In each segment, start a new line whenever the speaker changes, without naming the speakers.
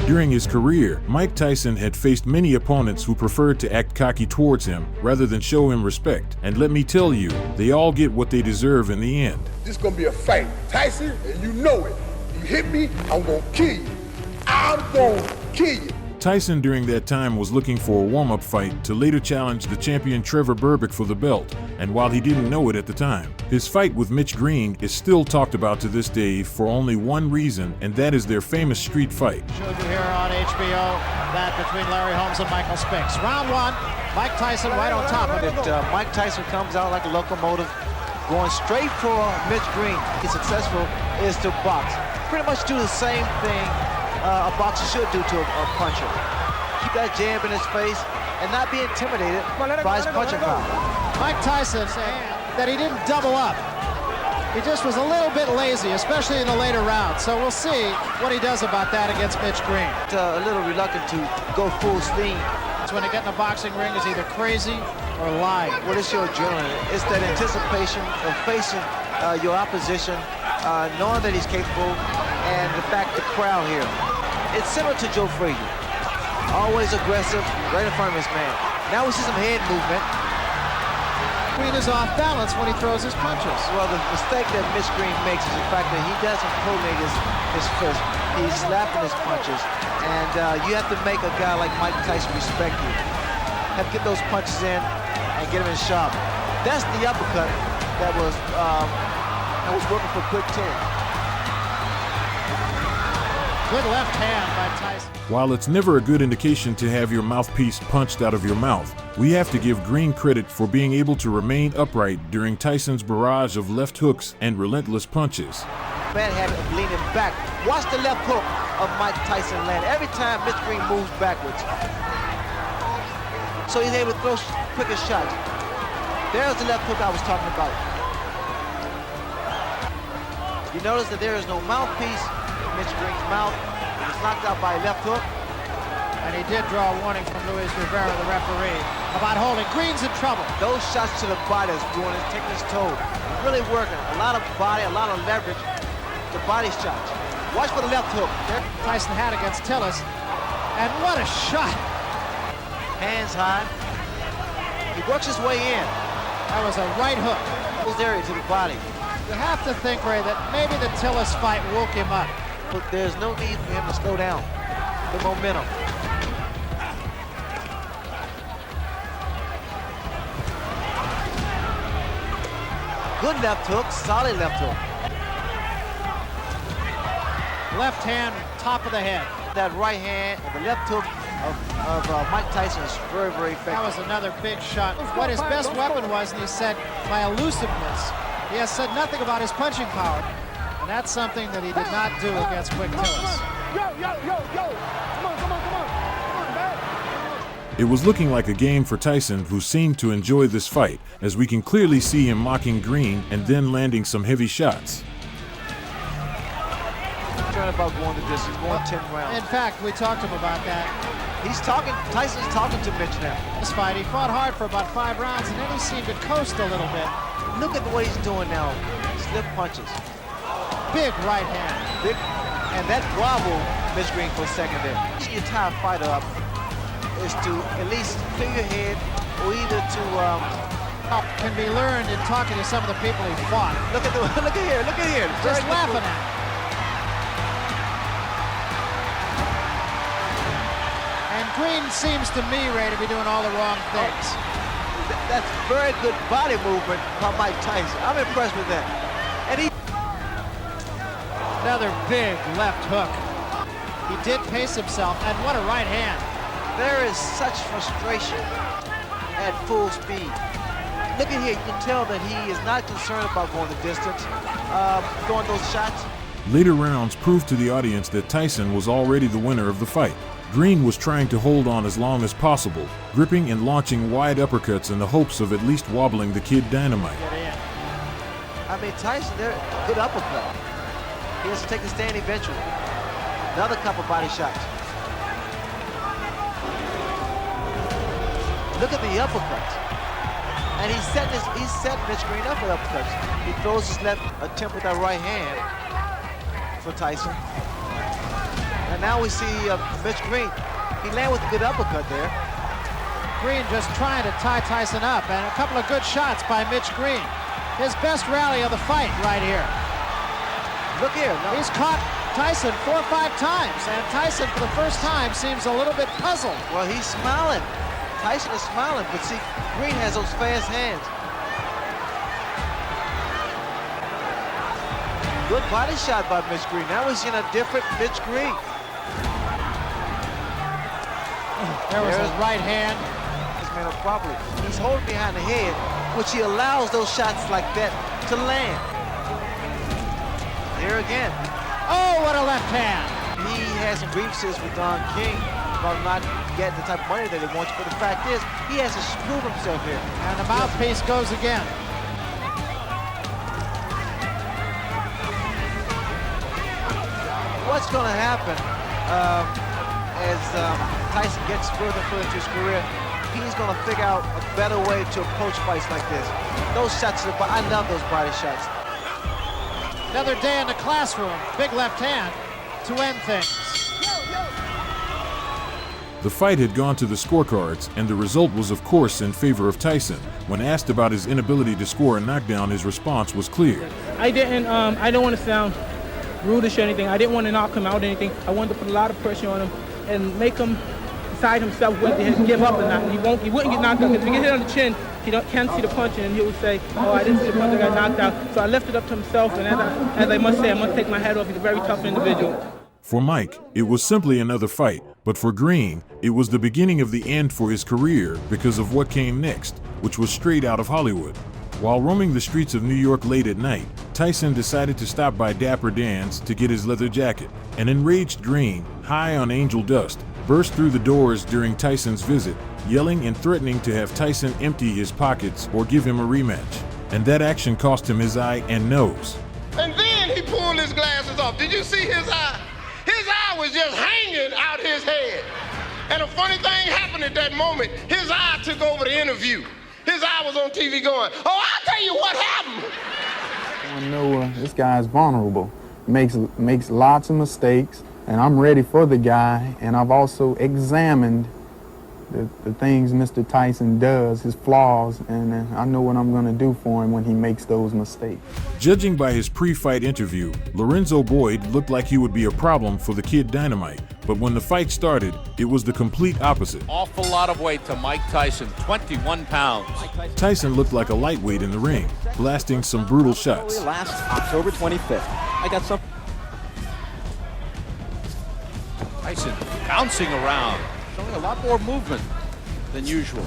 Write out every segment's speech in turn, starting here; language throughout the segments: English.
During his career, Mike Tyson had faced many opponents who preferred to act cocky towards him rather than show him respect. And let me tell you, they all get what they deserve in the end.
This is gonna be a fight. Tyson, and you know it. You hit me, I'm gonna kill you. I'm gonna kill you.
Tyson during that time was looking for a warm-up fight to later challenge the champion Trevor Berbick for the belt, and while he didn't know it at the time, his fight with Mitch Green is still talked about to this day for only one reason, and that is their famous street fight.
Showed you here on HBO that between Larry Holmes and Michael Spinks. Round one, Mike Tyson right on top of it.
Mike Tyson comes out like a locomotive, going straight for Mitch Green. He's successful is to box. Pretty much do the same thing a boxer should do to a puncher. Keep that jab in his face and not be intimidated by his punching power.
Mike Tyson said that he didn't double up. He just was a little bit lazy, especially in the later rounds. So we'll see what he does about that against Mitch Green.
A little reluctant to go full steam.
It's when they get in the boxing ring is either crazy or lying.
What is your adrenaline? It's that anticipation of facing your opposition, knowing that he's capable, and the fact the crowd here. It's similar to Joe Frazier. Always aggressive, right in front of his man. Now we see some head movement.
Green is off balance when he throws his punches.
Well, the mistake that Mitch Green makes is the fact that he doesn't coordinate his fist. He's slapping his punches. And you have to make a guy like Mike Tyson respect you. Have to get those punches in and get him in sharp. That's the uppercut that was working for quick 10.
Good left hand by Tyson.
While it's never a good indication to have your mouthpiece punched out of your mouth, we have to give Green credit for being able to remain upright during Tyson's barrage of left hooks and relentless punches.
Bad habit of leaning back. Watch the left hook of Mike Tyson land every time Mitch Green moves backwards. So he's able to throw quicker shots. There's the left hook I was talking about. You notice that there is no mouthpiece. Mitch Green's mouth was knocked out by a left hook.
And he did draw a warning from Luis Rivera, the referee, about holding. Green's in trouble.
Those shots to the body is doing it, taking his toll. Really working. A lot of body, a lot of leverage. The body shots. Watch for the left hook. There.
Tyson had against Tillis. And what a shot.
Hands high. He works his way in.
That was a right hook.
This area to the body.
You have to think, Ray, that maybe the Tillis fight woke him up.
But there's no need for him to slow down the momentum. Good left hook, solid left hook.
Left hand, top of the head.
That right hand and the left hook of Mike Tyson is very, very effective.
That was another big shot. What his best weapon was, and he said, my elusiveness. He has said nothing about his punching power. And that's something that he did not do against Quick Tillis.
Yo. Come on, man.
It was looking like a game for Tyson, who seemed to enjoy this fight, as we can clearly see him mocking Green and then landing some heavy shots.
Trying about going the distance, going 10 rounds.
In fact, we talked to him about that.
Tyson's talking to Mitch now.
This fight, he fought hard for about 5 rounds, and then he seemed to coast a little bit.
Look at the way he's doing now. Slip punches.
Big right hand.
Big, and that wobble, Mitch Green, for a second there. The entire fight up is to at least clear your head, or either to
can be learned in talking to some of the people he fought.
Look at here.
Just laughing at him. And Green seems to me, Ray, to be doing all the wrong things.
That's very good body movement by Mike Tyson. I'm impressed with that. And he...
Another big left hook. He did pace himself, and what a right hand.
There is such frustration at full speed. Look at here, you can tell that he is not concerned about going the distance, throwing those shots.
Later rounds proved to the audience that Tyson was already the winner of the fight. Green was trying to hold on as long as possible, gripping and launching wide uppercuts in the hopes of at least wobbling the Kid Dynamite.
I mean, Tyson, they're good uppercut. He has to take the stand eventually. Another couple body shots. Look at the uppercuts. And he's setting Mitch Green up with uppercuts. He throws his left attempt with that right hand for Tyson. And And now we see Mitch Green. He landed with a good uppercut there.
Green just trying to tie Tyson up, and a couple of good shots by Mitch Green. His best rally of the fight right here.
Look here. No.
He's caught Tyson 4 or 5 times, and Tyson for the first time seems a little bit puzzled.
Well, he's smiling. Tyson is smiling, but see, Green has those fast hands. Good body shot by Mitch Green. Now we're seeing a different Mitch Green.
There was his right hand.
This man up properly. He's holding behind the head, which he allows those shots like that to land. Here again.
Oh, what a left hand.
He has some grievances with Don King about not getting the type of money that he wants, but the fact is, he has to prove himself here.
And the mouthpiece goes again.
What's going to happen as Tyson gets further and further into his career? He's going to figure out a better way to approach fights like this. Those shots, I love those body shots.
Another day in the classroom. Big left hand to end things.
The fight had gone to the scorecards, and the result was of course in favor of Tyson. When asked about his inability to score a knockdown, his response was clear.
I don't want to sound rudish or anything. I didn't want to knock him out or anything. I wanted to put a lot of pressure on him and make him decide himself whether to give up or not. He wouldn't get knocked out, because if he get hit on the chin, he can't see the punch, and he would say, oh, I didn't see the punch, I got knocked out. So I left it up to himself, and as I must say, I must take my hat off. He's a very tough individual.
For Mike, it was simply another fight, but for Green, it was the beginning of the end for his career because of what came next, which was straight out of Hollywood. While roaming the streets of New York late at night, Tyson decided to stop by Dapper Dan's to get his leather jacket. An enraged Green, high on angel dust, burst through the doors during Tyson's visit, yelling and threatening to have Tyson empty his pockets or give him a rematch. And that action cost him his eye and nose.
And then he pulled his glasses off. Did you see his eye? His eye was just hanging out his head. And a funny thing happened at that moment. His eye took over the interview. His eye was on TV going, oh, I'll tell you what happened.
I know this guy's vulnerable, makes lots of mistakes, and I'm ready for the guy, and I've also examined the things Mr. Tyson does, his flaws, and I know what I'm going to do for him when he makes those mistakes.
Judging by his pre-fight interview, Lorenzo Boyd looked like he would be a problem for the Kid Dynamite, but when the fight started, it was the complete opposite.
Awful lot of weight to Mike Tyson, 21 pounds.
Tyson looked like a lightweight in the ring, blasting some brutal shots.
Last October 25th. I got some.
Tyson bouncing around, showing a lot more movement than usual.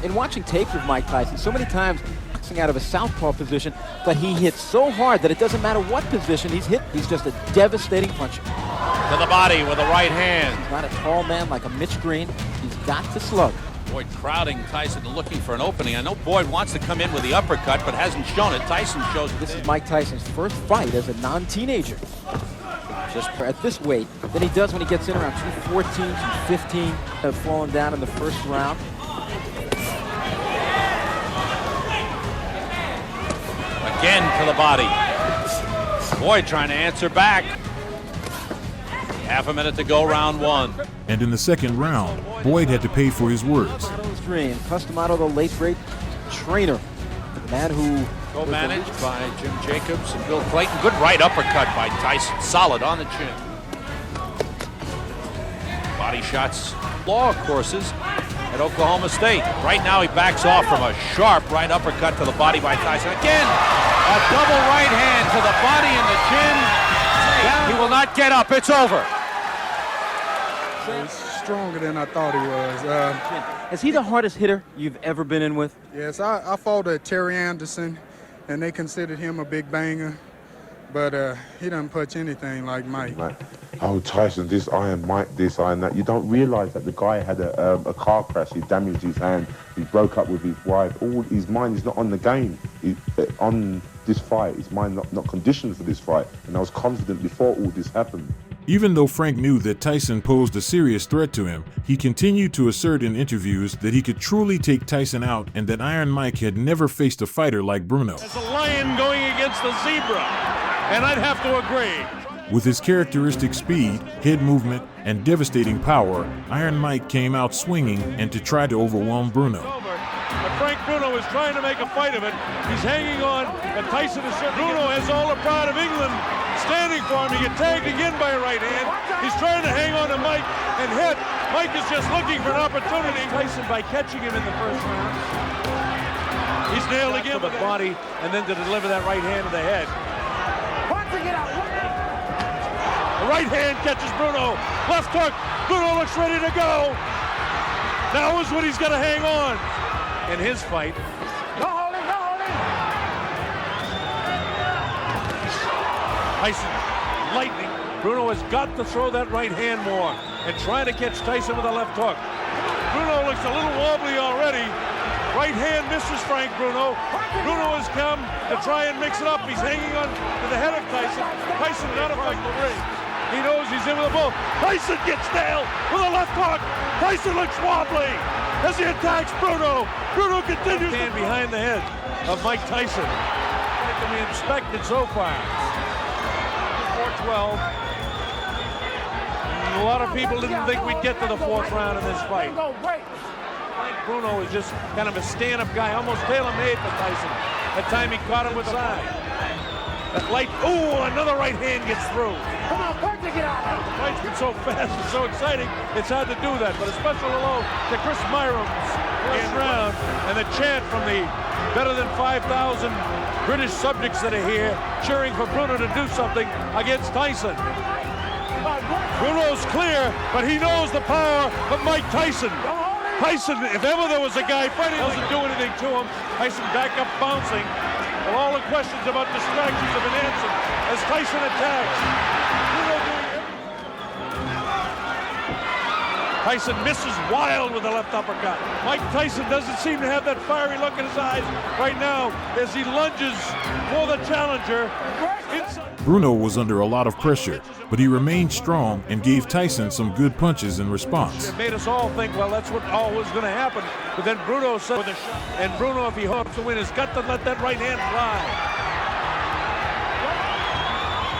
In watching tapes of Mike Tyson, so many times boxing out of a southpaw position, but he hits so hard that it doesn't matter what position he's hit. He's just a devastating puncher.
To the body with a right hand.
He's not a tall man like a Mitch Green. He's got to slug.
Boyd crowding Tyson, looking for an opening. I know Boyd wants to come in with the uppercut, but hasn't shown it. Tyson shows it.
This is Mike Tyson's first fight as a non-teenager. Just at this weight than he does when he gets in around 214, 215, falling down in the first round.
Again to the body. Boyd trying to answer back. Half a minute to go, round one.
And in the second round, Boyd had to pay for his words.
Dream, Customato, the late great trainer, the man who
Co-managed by Jim Jacobs and Bill Clayton. Good right uppercut by Tyson, solid on the chin. Body shots, law courses at Oklahoma State. Right now he backs off from a sharp right uppercut to the body by Tyson. Again, a double right hand to the body and the chin. He will not get up, it's over.
He's stronger than I thought he was.
Is he the hardest hitter you've ever been in with?
Yes, I fought Terry Anderson, and they considered him a big banger, but he doesn't punch anything like Mike.
Oh, Tyson, this iron, Mike, this iron, that. You don't realize that the guy had a car crash. He damaged his hand. He broke up with his wife. All his mind is not on the game. On this fight, his mind not conditioned for this fight. And I was confident before all this happened.
Even though Frank knew that Tyson posed a serious threat to him, he continued to assert in interviews that he could truly take Tyson out and that Iron Mike had never faced a fighter like Bruno.
As a lion going against the zebra, and I'd have to agree.
With his characteristic speed, head movement, and devastating power, Iron Mike came out swinging and to try to overwhelm Bruno.
But Frank Bruno is trying to make a fight of it. He's hanging on, but Tyson is Bruno has all the pride of England standing for him. He gets tagged again by a right hand. He's trying to hang on to Mike and hit. Mike is just looking for an opportunity. Tyson by catching him in the first round. He's nailed again with the body and then to deliver that right hand to the head. The right hand catches Bruno. Left hook. Bruno looks ready to go. Now is when he's got to hang on. In his fight. No holding, no holding. Tyson, lightning. Bruno has got to throw that right hand more and try to catch Tyson with a left hook. Bruno looks a little wobbly already. Right hand misses Frank Bruno. Bruno has come to try and mix it up. He's hanging on to the head of Tyson. Tyson not affect the ring. He knows he's in with a bull. Tyson gets nailed with a left hook. Tyson looks wobbly as he attacks Bruno. Bruno continues to stand behind the head of Mike Tyson. Like to be inspected so far. 4-12. A lot of people didn't think we'd get to the fourth round in this fight. Bruno is just kind of a stand-up guy, almost tailor-made for Tyson. That time he caught him with the side. That light, ooh, another right hand gets through. Come on, Botha, get out. The fight's been so fast and so exciting, it's hard to do that. But a special hello to Chris Myram's first round and the chant from the better than 5,000 British subjects that are here cheering for Bruno to do something against Tyson. Bruno's clear, but he knows the power of Mike Tyson. Tyson, if ever there was a guy fighting, doesn't do anything to him. Tyson back up bouncing. Well, all the questions about distractions have been answered as Tyson attacks. Tyson misses wild with a left uppercut. Mike Tyson doesn't seem to have that fiery look in his eyes right now as he lunges for the challenger.
Bruno was under a lot of pressure, but he remained strong and gave Tyson some good punches in response.
It made us all think, well, that's what all was going to happen. But then Bruno said with a shot, and Bruno, if he hopes to win, has got to let that right hand fly.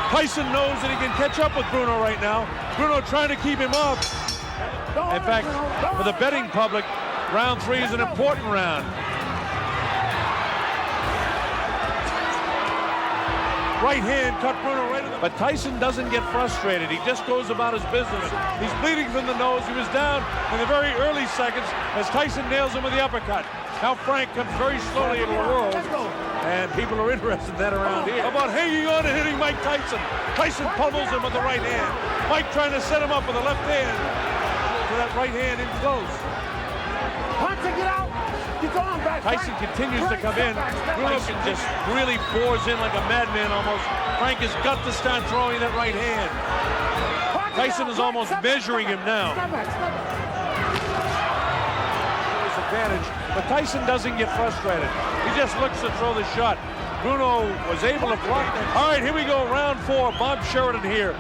Tyson knows that he can catch up with Bruno right now. Bruno trying to keep him up. In fact, for the betting public, round 3 is an important round. Right hand cut Bruno right in the... But Tyson doesn't get frustrated. He just goes about his business. He's bleeding from the nose. He was down in the very early seconds as Tyson nails him with the uppercut. Now Frank comes very slowly into the world, and people are interested in that around here. How about hanging on and hitting Mike Tyson? Tyson pummels him with the right hand. Mike trying to set him up with the left hand. To that right hand in close.
Get out.
Tyson continues to come in. Tyson just really pours in like a madman almost. Frank has got to start throwing that right hand. Tyson is almost measuring him now. Advantage, but Tyson doesn't get frustrated. He just looks to throw the shot. Bruno was able to block that. All right, here we go, round 4. Bob Sheridan here.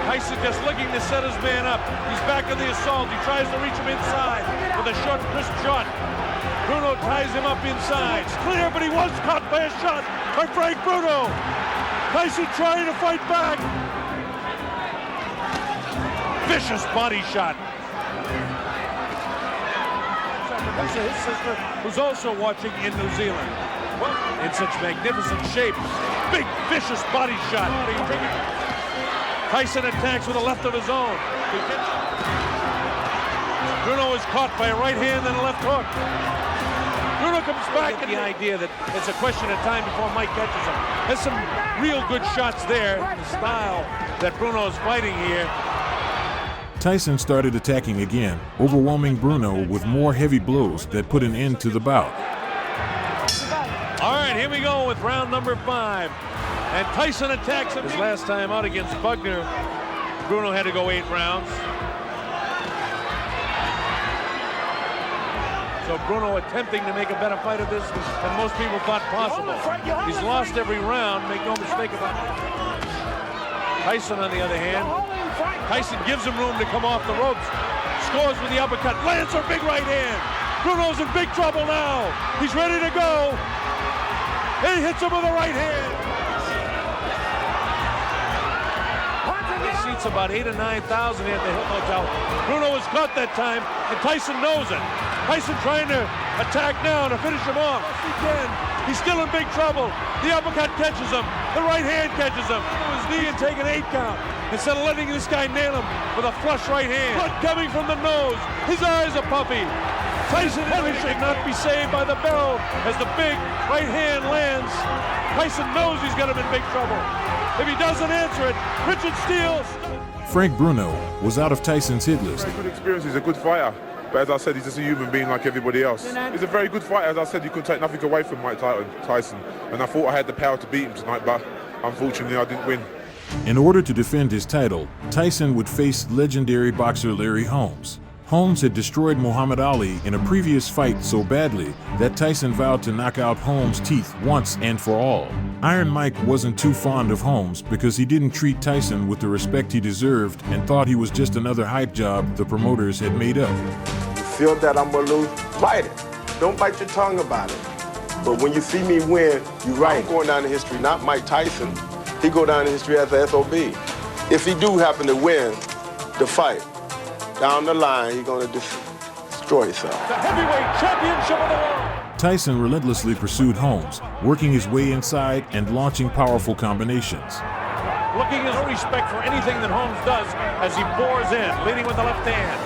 Tyson just looking to set his man up. He's back on the assault. He tries to reach him inside with a short, crisp shot. Bruno ties him up inside. It's clear, but he was caught by a shot by Frank Bruno. Tyson trying to fight back. Vicious body shot. His sister, who's also watching in New Zealand. In such magnificent shape. Big, vicious body shot. Tyson attacks with a left of his own. Bruno is caught by a right hand and a left hook. Bruno comes back and the idea that it's a question of time before Mike catches him. There's some real good shots there. The style that Bruno is fighting here.
Tyson started attacking again, overwhelming Bruno with more heavy blows that put an end to the bout.
All right, here we go with round number 5. And Tyson attacks him. His last time out against Bugner, Bruno had to go 8 rounds. So Bruno attempting to make a better fight of this than most people thought possible. He's lost every round, make no mistake about it. Tyson, on the other hand, Tyson gives him room to come off the ropes. Scores with the uppercut, lands a big right hand. Bruno's in big trouble now. He's ready to go. He hits him with the right hand. He seats about 8,000 or 9,000 here at the Hilton Hotel. Bruno was caught that time, and Tyson knows it. Tyson trying to attack now to finish him off. He can. He's still in big trouble. The uppercut catches him. The right hand catches him. His knee and take an 8 count. Instead of letting this guy nail him with a flush right hand. Blood coming from the nose. His eyes are puffy. Tyson should not be saved by the bell as the big right hand lands. Tyson knows he's got him in big trouble. If he doesn't answer it, Richard Steele.
Frank Bruno was out of Tyson's hit list.
Very good experience. He's a good fighter. But as I said, he's just a human being like everybody else. He's a very good fighter. As I said, you could take nothing away from Mike Tyson. And I thought I had the power to beat him tonight, but unfortunately I didn't win.
In order to defend his title, Tyson would face legendary boxer Larry Holmes. Holmes had destroyed Muhammad Ali in a previous fight so badly that Tyson vowed to knock out Holmes' teeth once and for all. Iron Mike wasn't too fond of Holmes because he didn't treat Tyson with the respect he deserved and thought he was just another hype job the promoters had made up.
Feel that I'm gonna lose, fight it. Don't bite your tongue about it. But when you see me win, you're right. I'm going down in history, not Mike Tyson. He go down in history as the SOB. If he do happen to win the fight, down the line, he's gonna destroy himself.
The heavyweight championship of the world.
Tyson relentlessly pursued Holmes, working his way inside and launching powerful combinations.
Looking as no respect for anything that Holmes does as he bores in, leading with the left hand.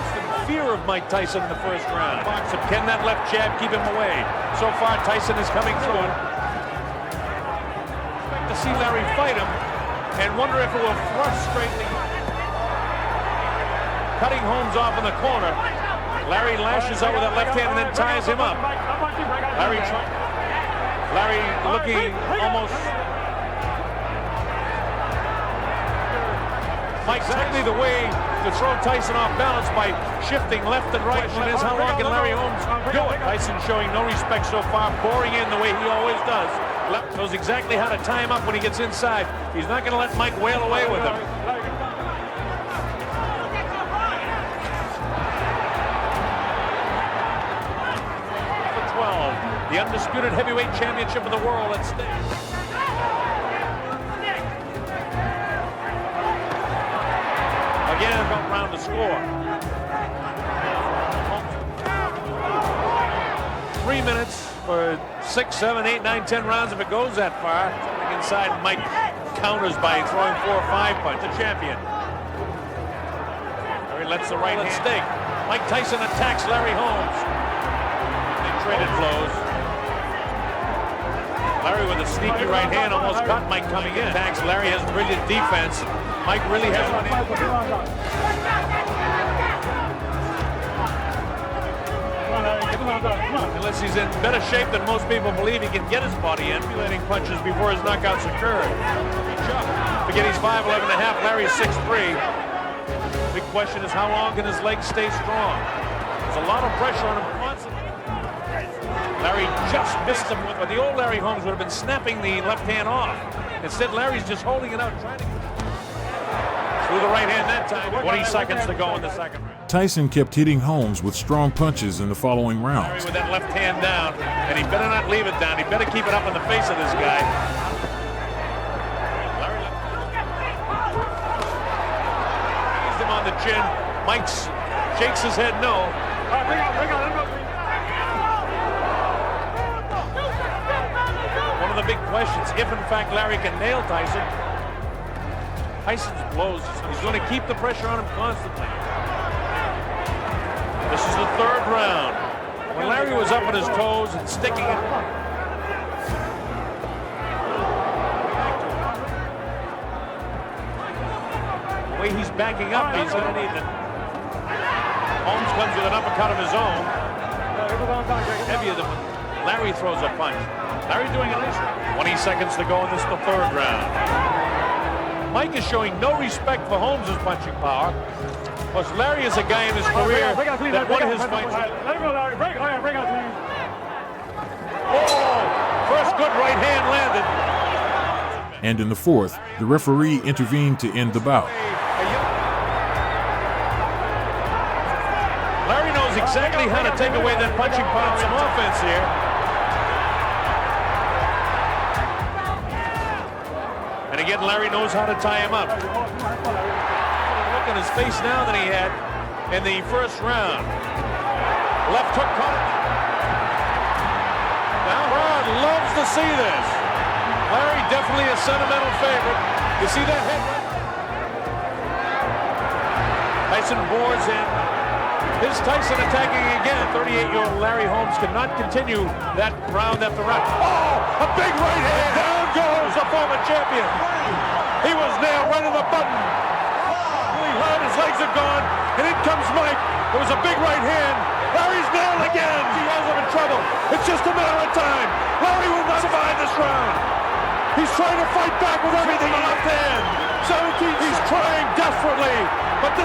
Fear of Mike Tyson in the first round. Boxer, can that left jab keep him away? So far, Tyson is coming through it. Expect to see Larry fight him and wonder if it will frustrate the... Cutting Holmes off in the corner. Larry lashes out with that left hand and then ties him up. Larry looking almost... Mike, exactly the way to throw Tyson off balance by shifting left and right. And is how long can Larry Holmes do it? Tyson showing no respect so far, boring in the way he always does. Knows exactly how to tie him up when he gets inside. He's not going to let Mike wail away with him. For 12, the undisputed heavyweight championship of the world at stake. Again, about round to score. 3 minutes for 6, 7, 8, 9, 10 rounds if it goes that far. Inside, Mike counters by throwing 4 or 5 punches. The champion. Larry lets the right hand stake. Mike Tyson attacks Larry Holmes. They traded blows. Larry with a sneaky right hand almost caught Mike coming in. Attacks. Larry has brilliant defense. Mike really has one in. Unless he's in better shape than most people believe, he can get his body in, emulating punches before his knockouts occur. Forget he's 5'11 and a half, Larry's 6'3". Big question is how long can his legs stay strong? There's a lot of pressure on him constantly. Larry just missed him, but the old Larry Holmes would have been snapping the left hand off. Instead, Larry's just holding it out, trying to... Through the right hand that time, 20 seconds to go in the second round.
Tyson kept hitting Holmes with strong punches in the following rounds.
Larry with that left hand down, and he better not leave it down. He better keep it up in the face of this guy. Larry raised him on the chin. Mike shakes his head no. One of the big questions, if in fact Larry can nail Tyson, Tyson's blows, he's going to keep the pressure on him constantly. This is the third round. When Larry was up on his toes and sticking it. The way he's backing up, he's going to need it. Holmes comes with an uppercut of his own. Heavier than when Larry throws a punch. Larry doing a nice 20 seconds to go in this the third round. Mike is showing no respect for Holmes' punching power. Plus, Larry is a guy in his career that one of his fights. Oh, first good right hand landed.
And in the fourth, the referee intervened to end the bout.
Larry knows exactly how to take away that punching power. Some offense here. And again, Larry knows how to tie him up. Look on his face now than he had in the first round. Left hook caught it. Now Rod loves to see this. Larry definitely a sentimental favorite. You see that hit? Tyson bores in. Here's Tyson attacking again. 38-year-old Larry Holmes cannot continue that round after round. Oh, a big right hand. Down goes the former champion. He was nailed right in the button. His legs are gone, and in comes Mike. There was a big right hand. Larry's nailed again. He has him in trouble. It's just a matter of time. Larry will not survive this round. He's trying to fight back with everything in the left hand. 17. He's trying desperately, but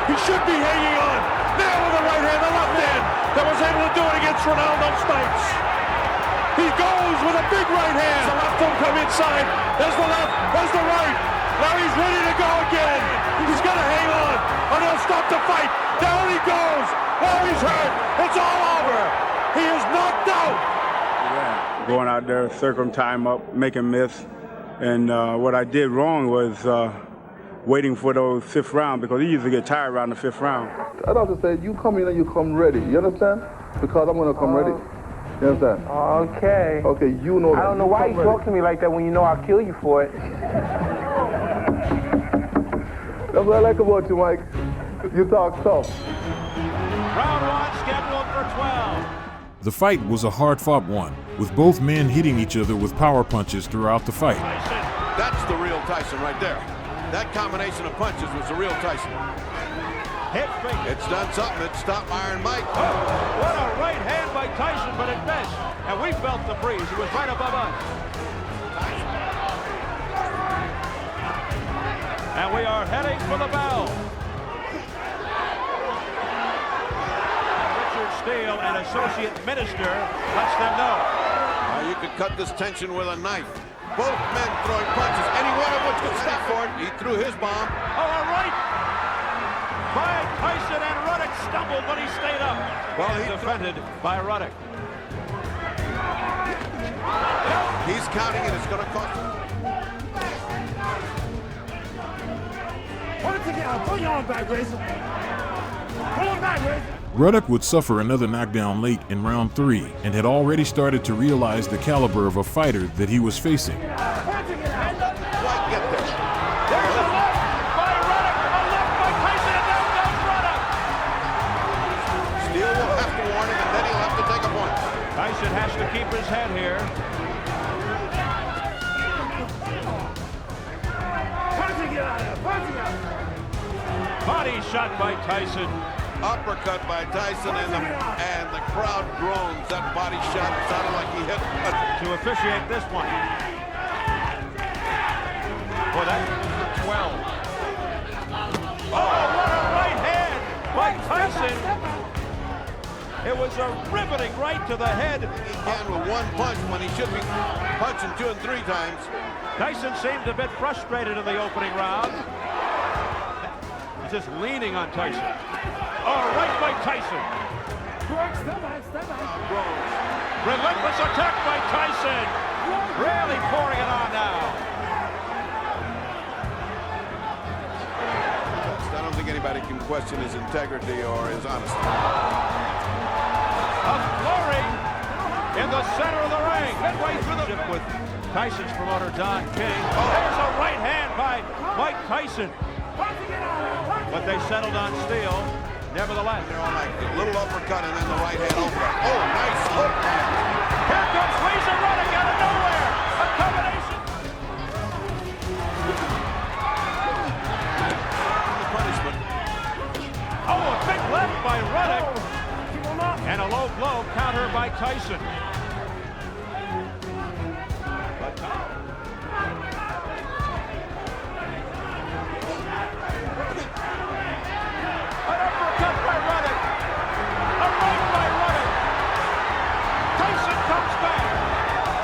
he should be hanging on. Nail with the right hand, the left hand that was able to do it against Ronaldo Snipes. He goes with a big right hand. The left will come inside. There's the left. There's the right. Larry's ready to go again. He's got to hang on, or they'll stop the fight. Down he goes. Larry's hurt. It's all over. He is knocked out.
Yeah. Going out there, circle him, tie him up, make him miss. And what I did wrong was waiting for those fifth round, because he used to get tired around the fifth round.
I'd also say you come in and you come ready. You understand? Because I'm going to come ready. You understand?
Okay.
Okay, you know that.
I don't know why you talk to me like that when you know I'll kill you for it.
That's what I like about you, Mike. You talk tough.
Round one scheduled for 12.
The fight was a hard-fought one, with both men hitting each other with power punches throughout the fight.
That's the real Tyson right there. That combination of punches was the real Tyson.
Hit fake.
It's done something. It stopped Iron Mike.
Oh, what a right hand by Tyson, but it missed. And we felt the breeze. It was right above us. And we are heading for the bell. Richard Steele, an associate minister, lets them know.
You could cut this tension with a knife. Both men throwing punches. Any one of which could stop for it. He threw his bomb.
Oh, all right. By Tyson, and Ruddock stumbled, but he stayed up. Well, he's defended by Ruddock.
He's counting, and it's going to cost him.
Hold it together. Pull your arm back, Razor. Pull him back, Razor.
Ruddock would suffer another knockdown late in round 3 and had already started to realize the caliber of a fighter that he was facing.
Tyson has to keep his head here. Body shot by Tyson.
Uppercut by Tyson, and the crowd groans. That body shot sounded like he hit.
To officiate this one. Boy, that's 12. Oh, what a right hand by Tyson. It was a riveting right to the head.
He can with one punch when he should be punching 2 and 3 times.
Tyson seemed a bit frustrated in the opening round. He's just leaning on Tyson. Oh, right by Tyson. Relentless attack by Tyson. Really pouring it on now.
I don't think anybody can question his integrity or his honesty.
A flurry in the center of the ring, midway through the with Tyson's promoter Don King. Oh, there's a right hand by Mike Tyson, but they settled on Steele. Nevertheless,
they're on like a little uppercut and then the right hand over. Oh, nice hook!
Here comes Razor Ruddock out of nowhere. A combination.
The punishment.
Oh, a big left by Ruddock. And a low blow counter by Tyson. An uppercut by Ruddock. A right by Ruddock. Tyson comes back.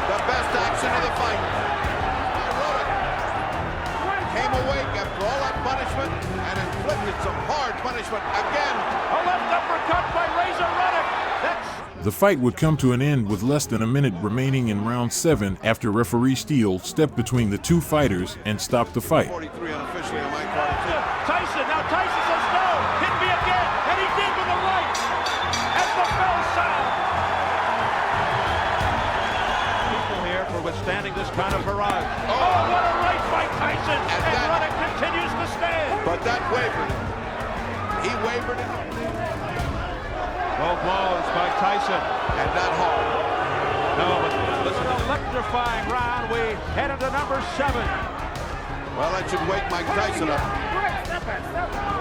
The best action of the fight. Ruddock came awake after all that punishment and inflicted some hard punishment again.
A left uppercut by Razor Ruddock. That's
The fight would come to an end with less than a minute remaining in round 7 after referee Steele stepped between the two fighters and stopped the fight.
43 unofficially on my part.
Tyson, now Tyson says no, hit me again, and he did with the right, as the bell sounds. People here for withstanding this kind of barrage. Oh, what a right by Tyson, and Ruddock continues to stand.
But that wavered. He wavered it.
Low blows by Tyson.
And not hard.
No, but listen, electrifying round. We head into number 7.
Well, that should wake Mike Tyson up.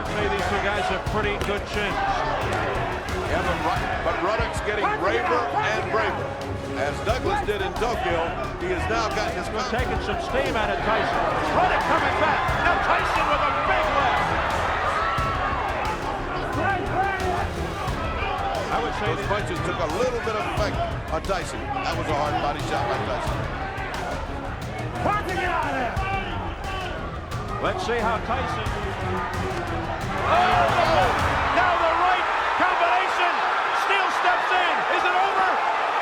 Say these two guys have pretty good chins.
Yeah, but Ruddock's getting braver and braver. As Douglas did in Tokyo, he has now gotten his...
Taking some steam out of Tyson. Ruddock coming back. Now Tyson with a big left. I would say
those punches took a little bit of effect on Tyson. That was a hard body shot by Tyson.
Let's see how Tyson... Oh! Now the right combination. Steele steps in. Is it over?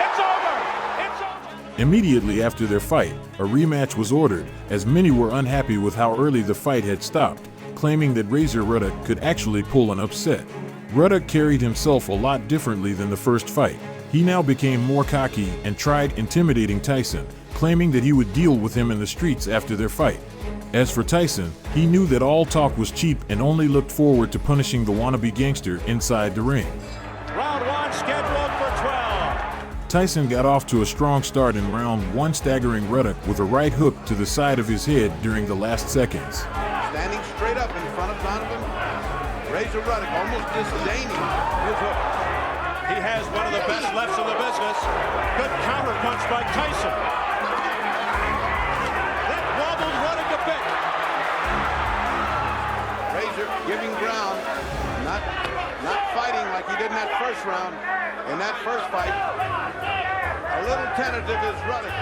It's over. It's over.
Immediately after their fight, a rematch was ordered, as many were unhappy with how early the fight had stopped, claiming that Razor Ruddock could actually pull an upset. Ruddock carried himself a lot differently than the first fight. He now became more cocky and tried intimidating Tyson, claiming that he would deal with him in the streets after their fight. As for Tyson, he knew that all talk was cheap and only looked forward to punishing the wannabe gangster inside the ring.
Round 1 scheduled for 12.
Tyson got off to a strong start in round 1, staggering Ruddock with a right hook to the side of his head during the last seconds.
Standing straight up in front of Donovan, Razor Ruddock almost disdaining his hook.
He has one of the best lefts in the business. Good counter punch by Tyson. That wobbled Ruddock a bit.
Razor giving ground, not fighting like he did in that first round. In that first fight, a little tentative is Ruddock.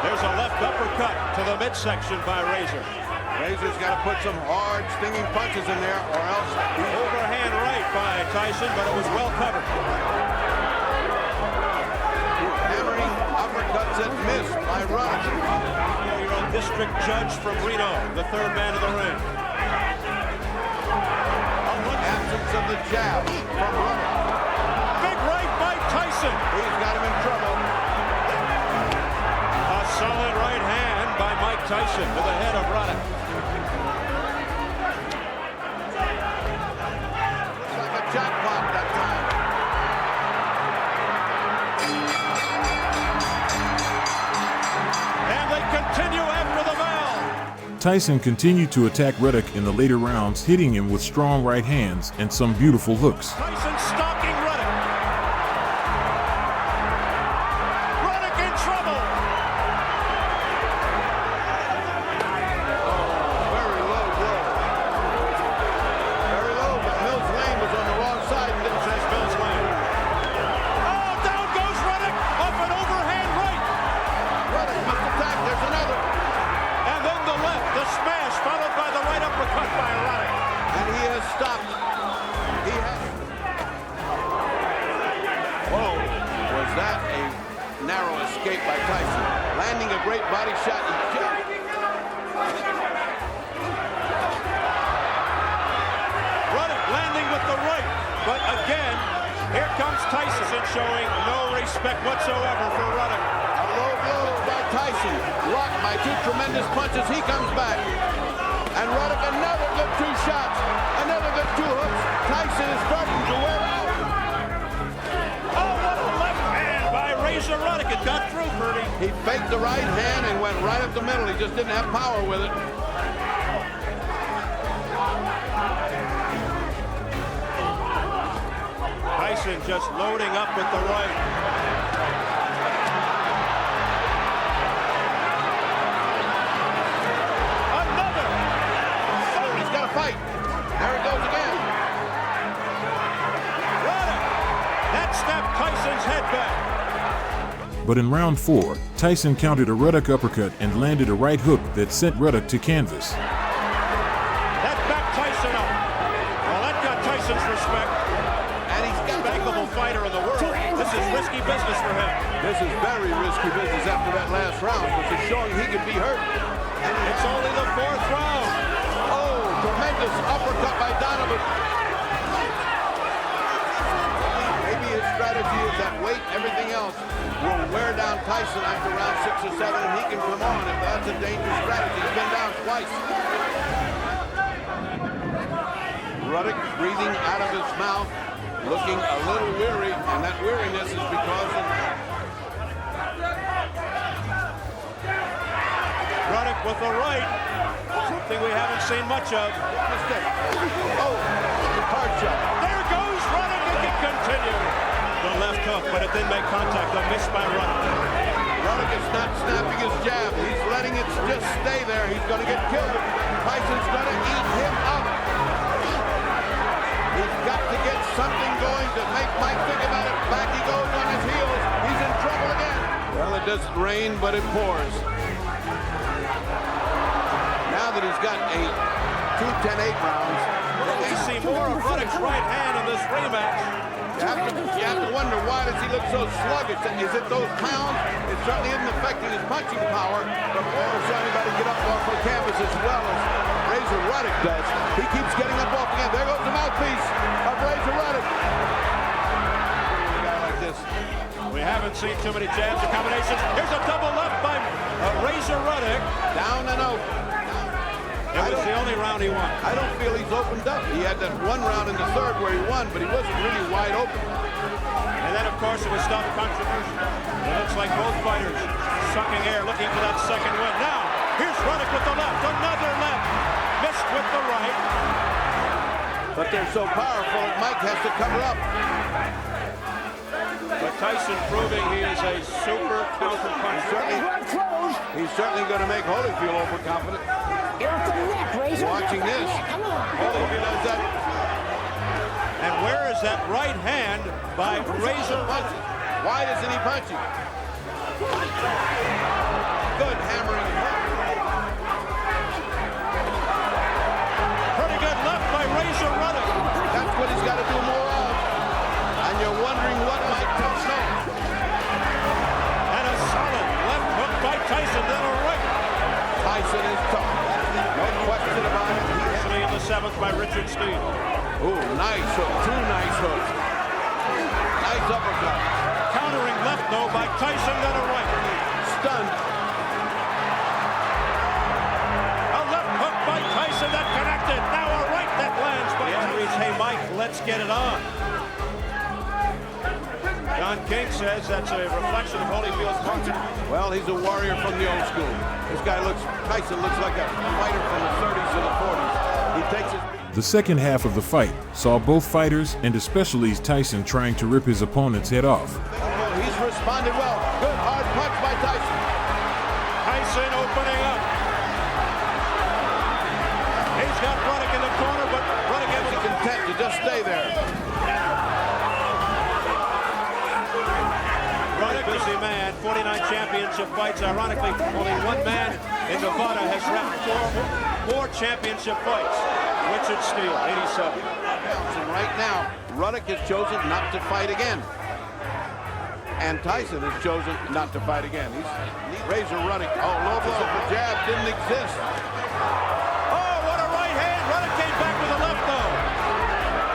There's a left uppercut to the midsection by Razor.
Razor's got to put some hard, stinging punches in there, or else...
Overhand right by Tyson, but it was well covered.
Hammering uppercuts that missed by Ruddock.
Your own district judge from Reno, the third man of the ring.
Absence of the jab from Ruddock.
Big right by Tyson.
He's got him in trouble.
A solid right hand by Mike Tyson to the head of Ruddock.
Jackpot that time.
And they continue after the bell.
Tyson continued to attack Ruddock in the later rounds, hitting him with strong right hands and some beautiful hooks.
Tyson stalking Ruddock. Ruddock in trouble.
Very low blow. Very low, but Mills Lane was on the wrong side and didn't say Mills Lane.
Oh, down goes Ruddock off an overhand right.
Ruddock must attack. There's another.
And then the left, the smash, followed by the right uppercut by Ruddock.
And he has stopped. He has. Whoa. Was that a narrow escape by Tyson? Landing a great body shot.
Ruddock landing with the right. But again, here comes Tyson showing no respect whatsoever for Ruddock.
A low blow by Tyson. Blocked by two tremendous punches. He comes back. And Ruddock, another good 2 shots. Another good 2 hooks. Tyson is starting to wear out.
Oh, what a left hand by Razor Ruddock. It got through, Purdy.
He faked the right hand and went right up the middle. He just didn't have power with it.
Tyson just loading up with the right. Another!
Oh, he's got to fight. There it goes again.
Ruddock! That snapped Tyson's head back.
But in round 4, Tyson countered a Ruddock uppercut and landed a right hook that sent Ruddock to canvas.
That backed Tyson up. Well, that got Tyson's respect.
And he's got
bankable fighter in the world.
This is risky business for him.
This is very risky business after that last round, which is showing he can be hurt.
It's only the 4th round.
Oh, tremendous uppercut by Donovan. Maybe his strategy is that weight, everything else will wear down Tyson after round 6 or 7, and he can come on if that's a dangerous strategy. He's been down twice. Ruddock breathing out of his mouth, looking a little weary, and that weariness is because of
Ruddock with the right. Something we haven't seen much of.
mistake. Oh, hard shot.
There goes Ruddock. It can continue. The left hook, but it didn't make contact. A miss by Ruddock.
Ruddock is not snapping his jab. He's letting it just stay there. He's going to get killed. Tyson's going to eat him up. He's got to get something going to make Mike think about it. Back he goes on his heels. He's in trouble again. Well, it doesn't rain, but it pours. Now that he's got 2 10-8 rounds,
we see more of Ruddock's right hand in this rematch.
You have to wonder, why does he look so sluggish? Is it those pounds? It certainly isn't affecting his punching power, but never saw anybody get up off the canvas as well as Razor Ruddock does. He keeps getting up off again. There goes the mouthpiece of Razor Ruddock. A guy like this.
We haven't seen too many jabs or combinations. Here's a double left by Razor Ruddock.
Down and out.
It was the only round he won.
I don't feel he's opened up. He had that 1 round in the 3rd where he won, but he wasn't really wide open.
And then, of course, it was stopped controversial. It looks like both fighters sucking air, looking for that 2nd win. Now, here's Ruddock with the left. Another left. Missed with the right.
But they're so powerful that Mike has to cover up.
But Tyson proving he is a super counter puncher.
He's certainly going to make Holyfield overconfident. Watching this. Holyfield has that.
And where is that right hand by Razor
punching? Why isn't he punching? Good hammering.
Pretty good left by Razor Ruddock.
That's what he's got to do more of. And you're wondering what Mike tells no.
And a solid left hook by Tyson, then a right.
Tyson is tough. No question about it.
Actually in the 7th by Richard Steele.
Ooh, nice hook. 2 nice hooks. Nice uppercut.
Countering left, though, by Tyson, then a right.
Stunned.
A left hook by Tyson that connected. Now a right that lands by Tyson. Hey, Mike, let's get it on. John King says that's a reflection of Holyfield's punching.
Well, he's a warrior from the old school. This guy Tyson looks like a fighter from the 30s and the 40s. He takes his...
The second half of the fight saw both fighters, and especially Tyson, trying to rip his opponent's head off.
He's responded well. Good hard punch by Tyson.
Tyson opening up. He's got Ruddock in the corner, but Ruddock able to
content to just stay there.
Ruddock, busy man, 49 championship fights. Ironically, only 1 man in Nevada has wrapped 4 more championship fights. Richard Steele, 87.
And right now, Ruddock has chosen not to fight again. And Tyson has chosen not to fight again. He's Razor Ruddock. Oh, low blow. The jab didn't exist.
Oh, what a right hand. Ruddock came back with a left, though.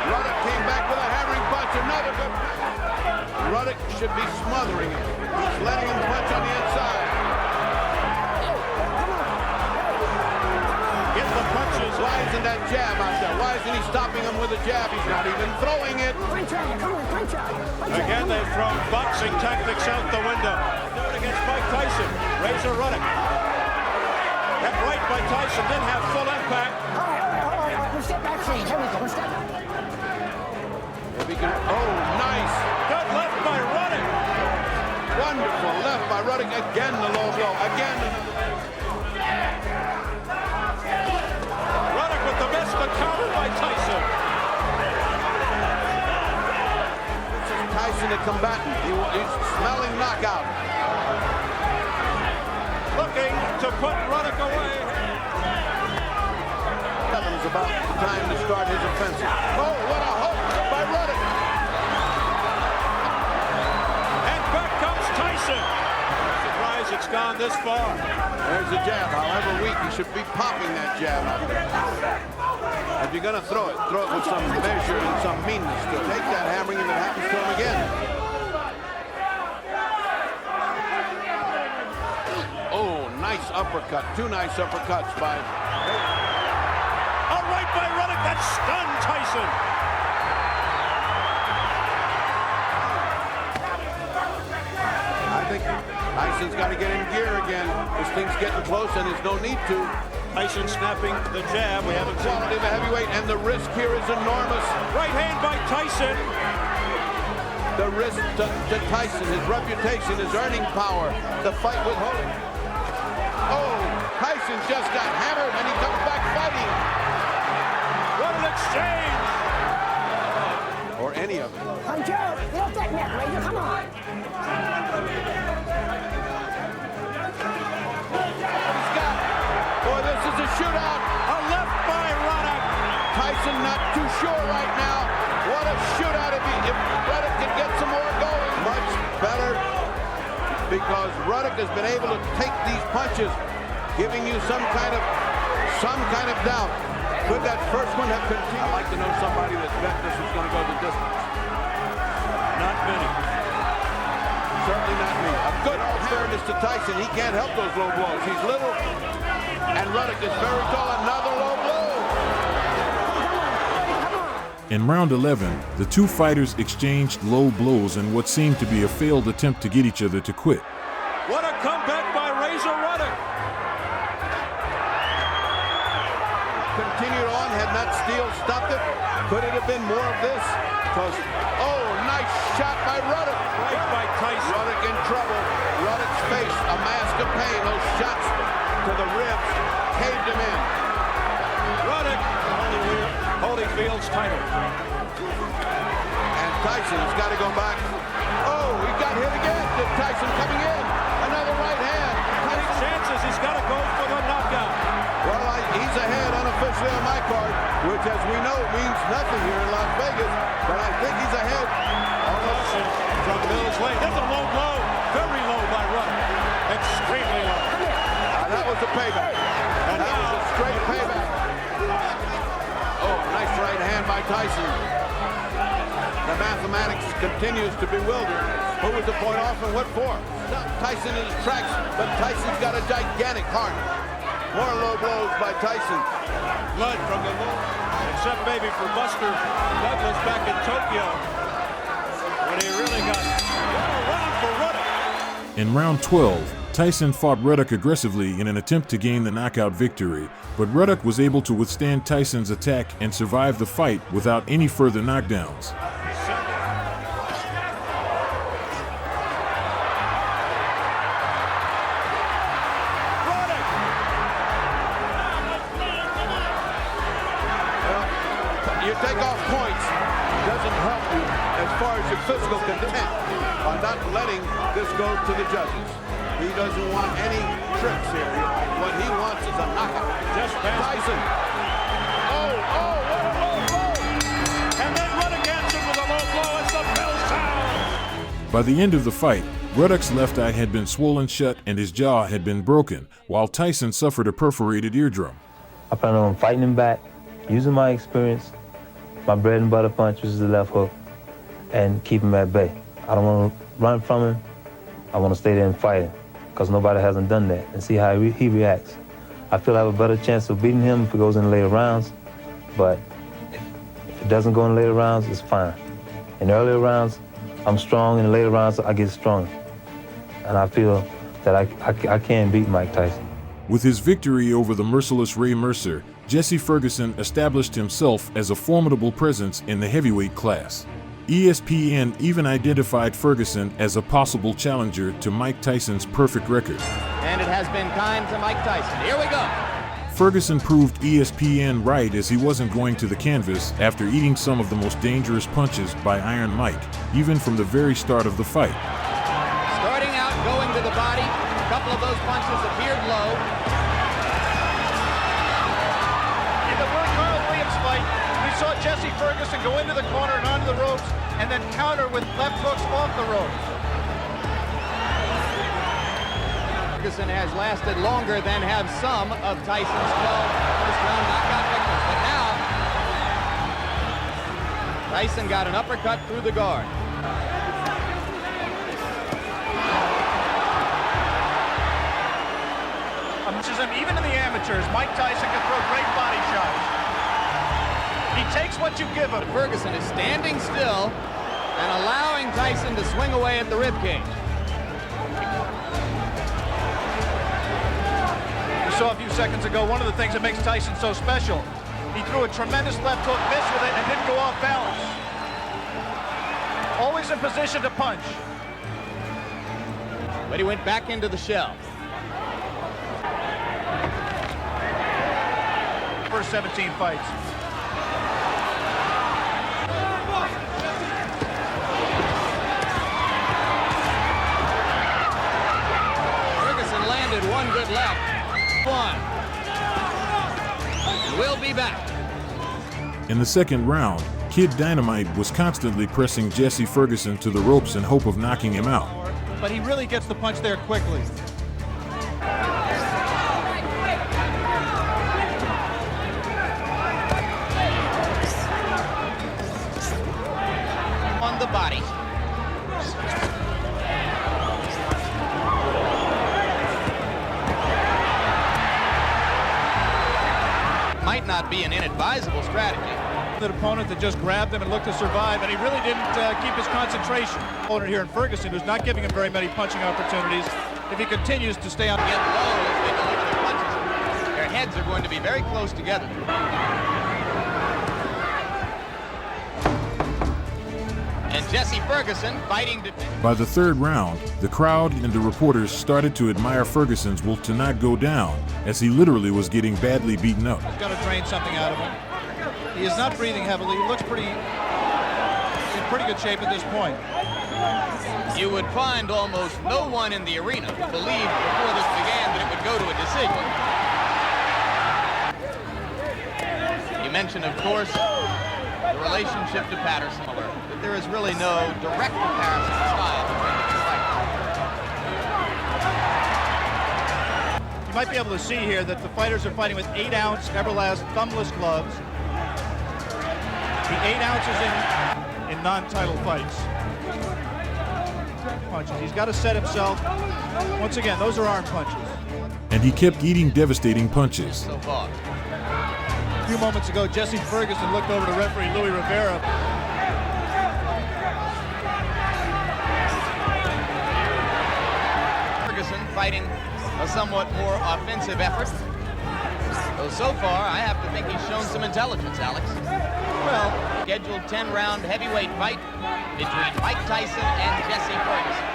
Ruddock came back with a hammering punch. Another good. Ruddock should be smothering him. He's letting him punch on the inside.
Get the punches.
Why isn't that jab out there? Why isn't he stopping him with a jab? He's not even throwing it.
Again, they've thrown boxing tactics out the window. Do it against Mike Tyson. Razor Ruddock. That right by Tyson didn't have full impact.
Step back, here we go. Step back.
Oh, nice.
Good left by Ruddock.
Wonderful left by Ruddock. Again, the low blow. Again.
Ruddock with the miss, but countered by Tyson.
Tyson, a combatant. He's smelling knockout.
Looking to put Ruddock away.
It's about the time to start his offensive. Oh, what a hook by Ruddock.
Ruddock's gone this far.
There's the jab. However weak, he should be popping that jab out there. If you're going to throw it with some measure and some meanness to take that hammering if it happens to him again. Oh, nice uppercut. Two nice uppercuts by...
A right by Ruddock that stunned Tyson.
I think Tyson's got to get in gear again. This thing's getting close and there's no need to.
Tyson snapping the jab. We haven't seen
quality of a heavyweight, and the risk here is enormous.
Right hand by Tyson.
The risk to Tyson, his reputation, his earning power, the fight with Holmes. Oh, Tyson just got hammered and he comes back fighting.
What an exchange!
Or any of it.
Come, Gerald, get off that neck, Razor, come on.
Boy, this is a shootout.
A left by Ruddock.
Tyson not too sure right now. What a shootout if Ruddock can get some more going. Much better because Ruddock has been able to take these punches, giving you some kind of doubt. Could that first one have continued? I'd like to know somebody that bet this was going to go the distance.
Not many.
Certainly not me. A good fairness to Tyson. He can't help those low blows. He's little. And Ruddock is very tall. Another low blow.
In round 11, the two fighters exchanged low blows in what seemed to be a failed attempt to get each other to quit.
What a comeback by Razor Ruddock.
Continued on. Had not Steele stopped it, could it have been more of this? Because, oh, nice shot by Ruddock.
Right by Tyson.
Ruddock in trouble. Ruddock's face, a mask of pain. Those shots to the ribs caved him in.
Ruddock Holyfield's title.
And Tyson has got to go back. Oh, he got hit again. Tyson coming in. Another right hand.
Any chances? He's got to go for the knockout.
Well, he's ahead unofficially on my card, which, as we know, means nothing here in Las Vegas. But I think he's ahead.
Almost from Mills' way. That's a low blow. Very low by Ruddock. Extremely low.
That was a payback. And that was a straight payback. Oh, nice right hand by Tyson. The mathematics continues to bewilder. Who was the point off and what for? Tyson in his tracks, but Tyson's got a gigantic heart. More low blows by Tyson.
Blood from the low. Except maybe for Buster Douglas back in Tokyo. When he really got around for Ruddock.
In round 12, Tyson fought Ruddock aggressively in an attempt to gain the knockout victory, but Ruddock was able to withstand Tyson's attack and survive the fight without any further knockdowns.
You take off points, doesn't help you as far as your physical content on not letting this go to the judges. He doesn't want any tricks here. What he wants is a knockout.
Just past
Tyson. Oh, what a low blow.
And then Ruddock answered with a low blow as the bell sounds.
By the end of the fight, Ruddock's left eye had been swollen shut and his jaw had been broken, while Tyson suffered a perforated eardrum.
I plan on fighting him back, using my experience, my bread and butter punch, which is the left hook, and keep him at bay. I don't want to run from him. I want to stay there and fight him, because nobody hasn't done that, and see how he reacts. I feel I have a better chance of beating him if it goes in the later rounds, but if it doesn't go in the later rounds, it's fine. In the earlier rounds, I'm strong. In the later rounds, I get stronger. And I feel that I can beat Mike Tyson.
With his victory over the merciless Ray Mercer, Jesse Ferguson established himself as a formidable presence in the heavyweight class. ESPN even identified Ferguson as a possible challenger to Mike Tyson's perfect record.
And it has been time to Mike Tyson. Here we go.
Ferguson proved ESPN right as he wasn't going to the canvas after eating some of the most dangerous punches by Iron Mike, even from the very start of the fight.
Starting out, going to the body. A couple of those punches appeared low.
In the Carl Williams fight, we saw Jesse Ferguson go into the corner and onto the ropes and then counter with left hooks off the ropes.
Ferguson has lasted longer than have some of Tyson's 12 first-round knockout victories. But now, Tyson got an uppercut through the guard.
Even in the amateurs, Mike Tyson can throw great body shots. He takes what you give him.
Ferguson is standing still and allowing Tyson to swing away at the ribcage.
We saw a few seconds ago one of the things that makes Tyson so special. He threw a tremendous left hook, missed with it, and didn't go off balance. Always in position to punch.
But he went back into the shell.
First 17 fights.
Ferguson landed one good left. One. We'll be back.
In the second round, Kid Dynamite was constantly pressing Jesse Ferguson to the ropes in hope of knocking him out.
But he really gets the punch there quickly.
On the body. Might not be an inadvisable strategy.
An opponent that just grabbed him and looked to survive, and he really didn't keep his concentration. Opponent here in Ferguson, who's not giving him very many punching opportunities. If he continues to stay on,
get low as they deliver their punches, their heads are going to be very close together. And Jesse Ferguson fighting to...
By the third round, the crowd and the reporters started to admire Ferguson's will to not go down, as he literally was getting badly beaten up.
He's got to drain something out of him. He is not breathing heavily. He looks in pretty good shape at this point.
You would find almost no one in the arena who believed before this began that it would go to a decision. You mentioned, of course, the relationship to Patterson, but there is really no direct comparison style between the two fighters.
You might be able to see here that the fighters are fighting with 8-ounce Everlast thumbless gloves. The 8 ounces in non-title fights. Punches. He's got to set himself. Once again, those are arm punches.
And he kept eating devastating punches.
So far.
A few moments ago, Jesse Ferguson looked over to referee Louis Rivera.
Ferguson fighting a somewhat more offensive effort. So far, I have to think he's shown some intelligence, Alex. Well, scheduled 10-round heavyweight fight between Mike Tyson and Jesse Ferguson.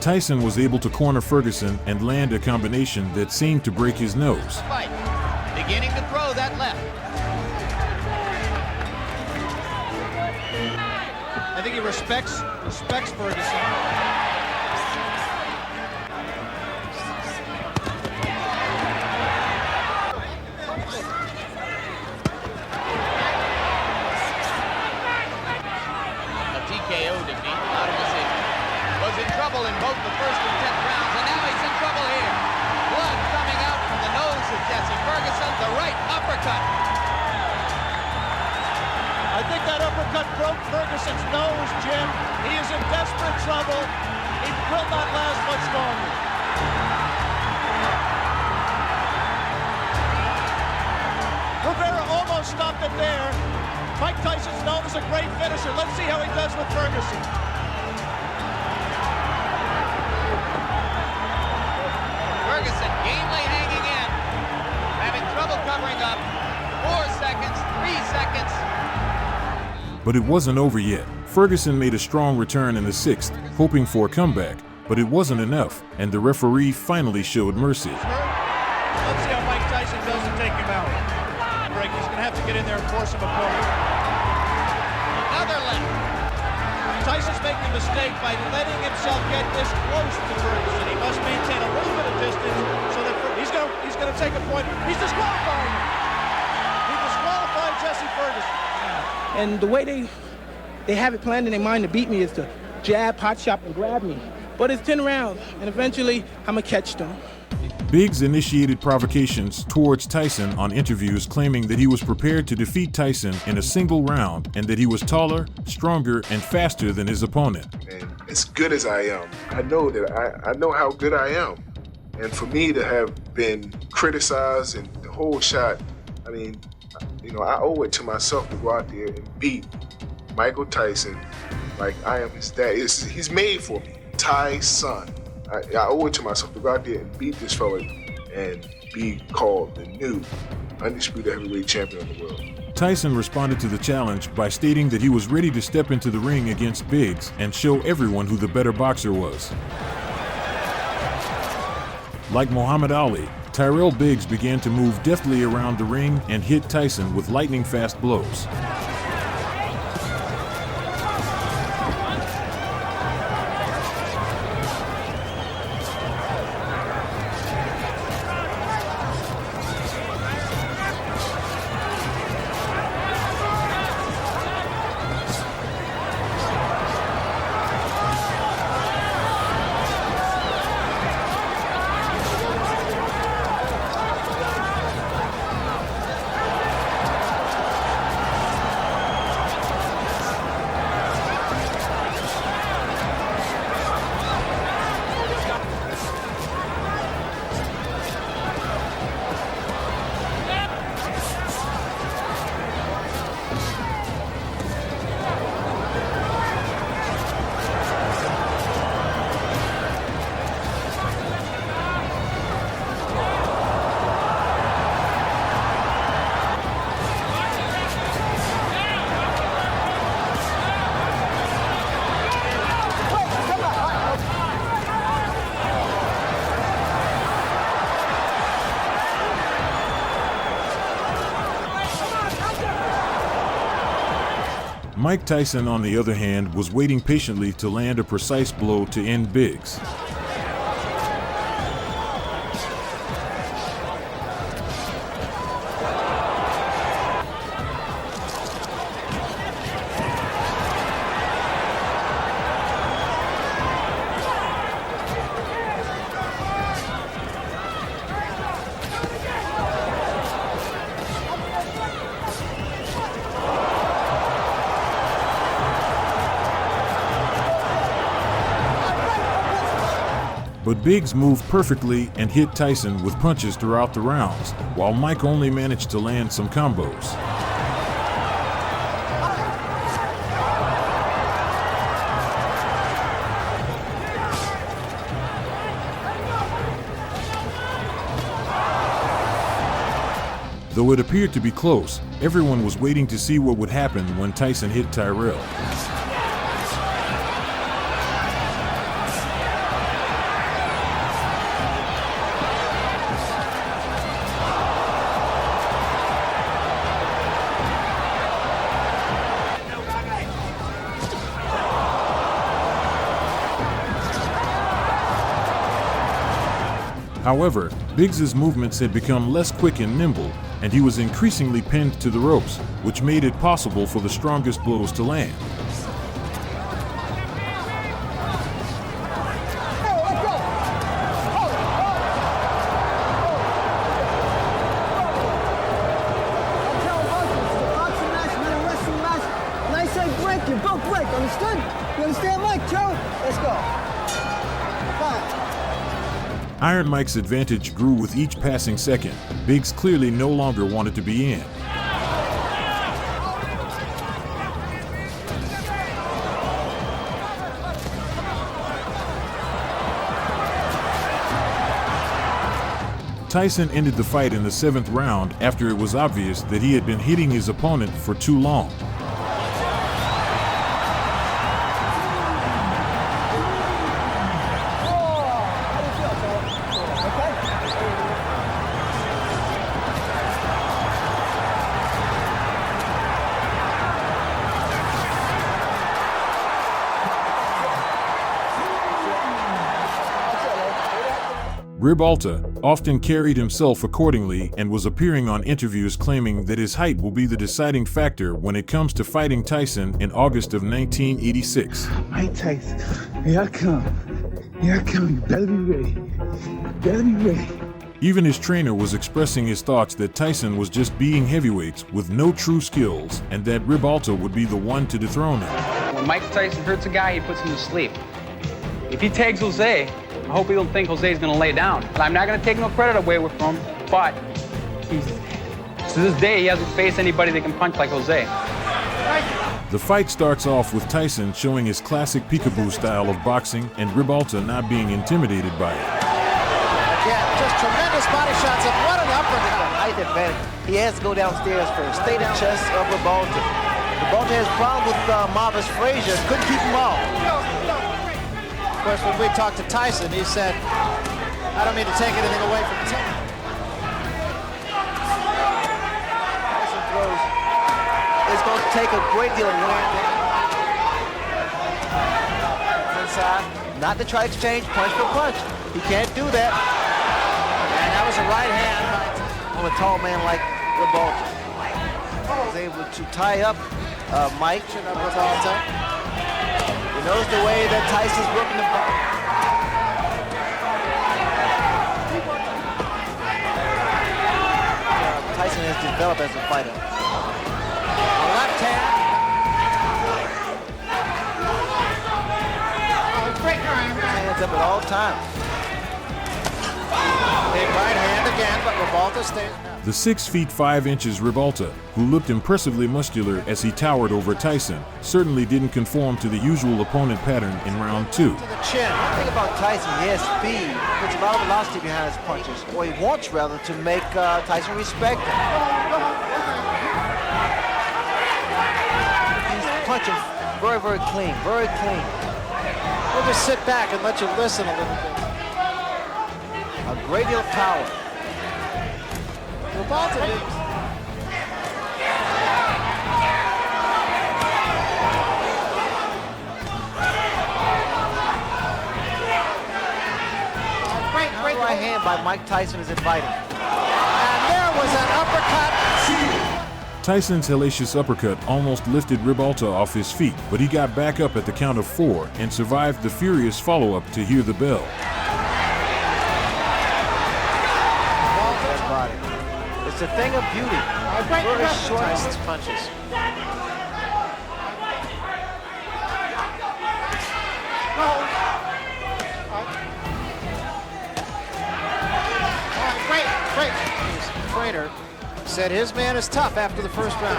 Tyson was able to corner Ferguson and land a combination that seemed to break his nose.
Fight. Beginning to throw that left.
I think he respects Ferguson.
A TKO defeat, not a decision. Was in trouble in both the first and 10th rounds, and now he's in trouble here. Blood coming out from the nose of Jesse Ferguson, the right uppercut.
I think that uppercut broke Ferguson's nose, Jim. He is in desperate trouble. He will not last much longer. Rivera almost stopped it there. Mike Tyson's known as a great finisher. Let's see how he does with Ferguson.
Ferguson gamely hanging in, having trouble covering up. 4 seconds, 3 seconds.
But it wasn't over yet. Ferguson made a strong return in the 6th, hoping for a comeback, but it wasn't enough, and the referee finally showed mercy.
Let's see how Mike Tyson does to take him out. He's going to have to get in there and force him apart.
Another left.
Tyson's making a mistake by letting himself get this close to Ferguson. He must maintain a little bit of distance so that he's he's going to take a point. He's disqualifying him. He disqualified Jesse Ferguson.
And the way they have it planned in their mind to beat me is to jab, hot shot, and grab me. But it's 10 rounds, and eventually I'm going to catch them.
Biggs initiated provocations towards Tyson on interviews, claiming that he was prepared to defeat Tyson in a single round and that he was taller, stronger, and faster than his opponent.
And as good as I am, I know that I know how good I am. And for me to have been criticized and the whole shot, I mean, you know, I owe it to myself to go out there and beat Michael Tyson like I am his dad. He's made for me. Tyson. I owe it to myself to go out there and beat this fella and be called the new undisputed heavyweight champion of the world.
Tyson responded to the challenge by stating that he was ready to step into the ring against Biggs and show everyone who the better boxer was. Like Muhammad Ali, Tyrell Biggs began to move deftly around the ring and hit Tyson with lightning-fast blows. Mike Tyson, on the other hand, was waiting patiently to land a precise blow to end Biggs. But Biggs moved perfectly and hit Tyson with punches throughout the rounds, while Mike only managed to land some combos. Though it appeared to be close, everyone was waiting to see what would happen when Tyson hit Tyrell. However, Biggs' movements had become less quick and nimble, and he was increasingly pinned to the ropes, which made it possible for the strongest blows to land. Iron Mike's advantage grew with each passing second. Biggs clearly no longer wanted to be in. Tyson ended the fight in the 7th round after it was obvious that he had been hitting his opponent for too long. Ribalta often carried himself accordingly and was appearing on interviews claiming that his height will be the deciding factor when it comes to fighting Tyson in August of 1986.
Mike Tyson, here I come. Here I come. You better be ready. You better be ready.
Even his trainer was expressing his thoughts that Tyson was just beating heavyweights with no true skills and that Ribalta would be the one to dethrone him.
When Mike Tyson hurts a guy, he puts him to sleep. If he tags Jose, I hope he don't think Jose's gonna lay down. I'm not gonna take no credit away from him, but to this day, he hasn't faced anybody that can punch like Jose.
The fight starts off with Tyson showing his classic peekaboo style of boxing and Ribalta not being intimidated by it.
Again, just tremendous body shots and what an uppercut.
Height advantage. He has to go downstairs first. Stay the chest of Ribalta. Ribalta has problems with Marvis Frazier. Couldn't keep him off.
Of course, when we talked to Tyson, he said, I don't mean to take anything away from Tim.
Tyson throws. It's going to take a great deal of wind. Inside. Not to try to exchange punch for punch. He can't do that.
And that was a right hand
on a tall man like Ribalta. Was able to tie up Mike.
Ribalta.
You notice the way that Tyson's working the ball. Tyson has developed as a fighter.
A left hand.
Hands up at all times.
Big right hand again, but Ribalta stays down.
The 6 feet 5 inches Ribalta, who looked impressively muscular as he towered over Tyson, certainly didn't conform to the usual opponent pattern in round 2.
To the chin. The thing about Tyson, he has speed, puts a lot of velocity behind his punches, or he wants rather to make Tyson respect him. He's punching very, very clean, very clean.
We'll just sit back and let you listen a little bit.
A great deal of power.
Ribalta did.
Great right hand by Mike Tyson is inviting.
And there was an uppercut.
Tyson's hellacious uppercut almost lifted Ribalta off his feet, but he got back up at the count of 4 and survived the furious follow-up to hear the bell.
It's a thing of beauty. Very short
Tyson's punches. Great. His trainer said his man is tough after the first round.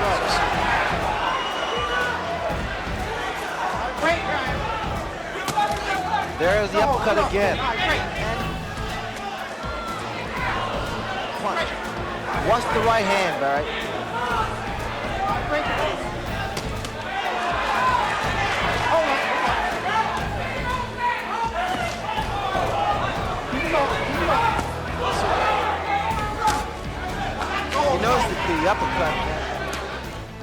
There's the uppercut again. Punch. Watch the right hand, Barry. He knows the uppercut.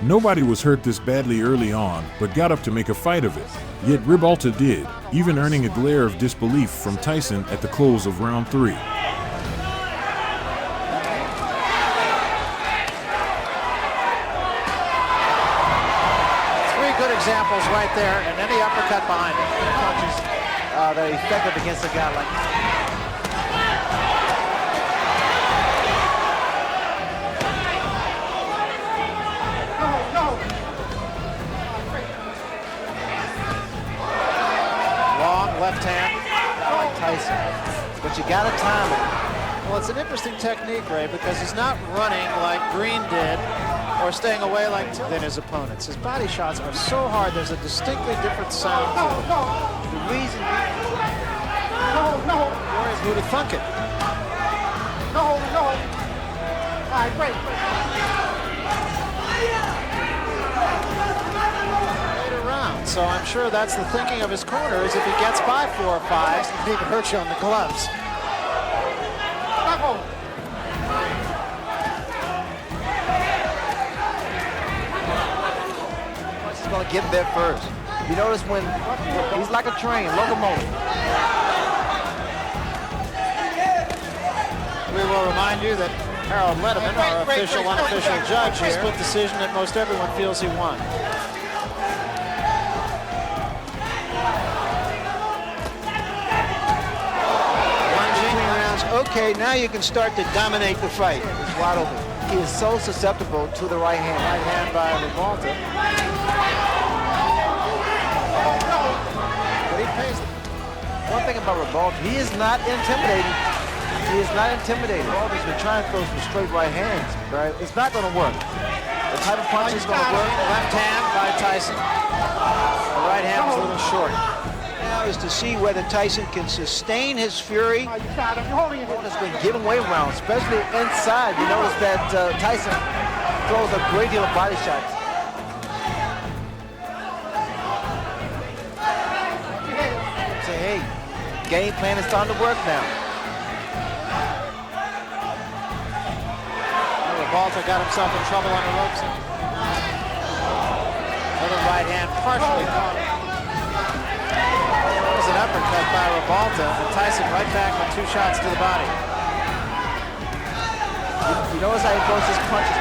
Nobody was hurt this badly early on, but got up to make a fight of it. Yet Ribalta did, even earning a glare of disbelief from Tyson at the close of round 3.
Examples right there, and then the uppercut behind it.
Punches that are effective against a guy like this.
Long left hand.
Like Tyson. But you gotta time it.
Well, it's an interesting technique, Ray, because he's not running like Green did or staying away like than his opponents. His body shots are so hard, there's a distinctly different sound to them.
The reason...
Whereas who to thunk it?
All right, great.
Later round, so I'm sure that's the thinking of his corner, is if he gets by 4 or 5, he can hurt you on the gloves.
Going to get there first. You notice when he's like a train, locomotive.
We will remind you that Harold Letterman, our official, unofficial judge here, split decision that most everyone feels he won.
Okay, now you can start to dominate the fight. It's wide open. He is so susceptible to the right hand.
Right hand by Ribalta. But he pays.
One thing about Ribalta, he is not intimidating. He is not intimidating. Ribalta's been trying to throw some straight right hands, right? It's not going to work. The type of punch is going to work.
Left hand by Tyson. The right hand was a little short.
Now is to see whether Tyson can sustain his fury. He's been giving away rounds, especially inside. You notice that Tyson throws a great deal of body shots. Say, hey, game plan is starting to work now.
Ribalta got himself in trouble on the ropes. Another right hand partially caught him. An uppercut by Ribalta, and Tyson right back with 2 shots to the body.
You notice how he throws his punches.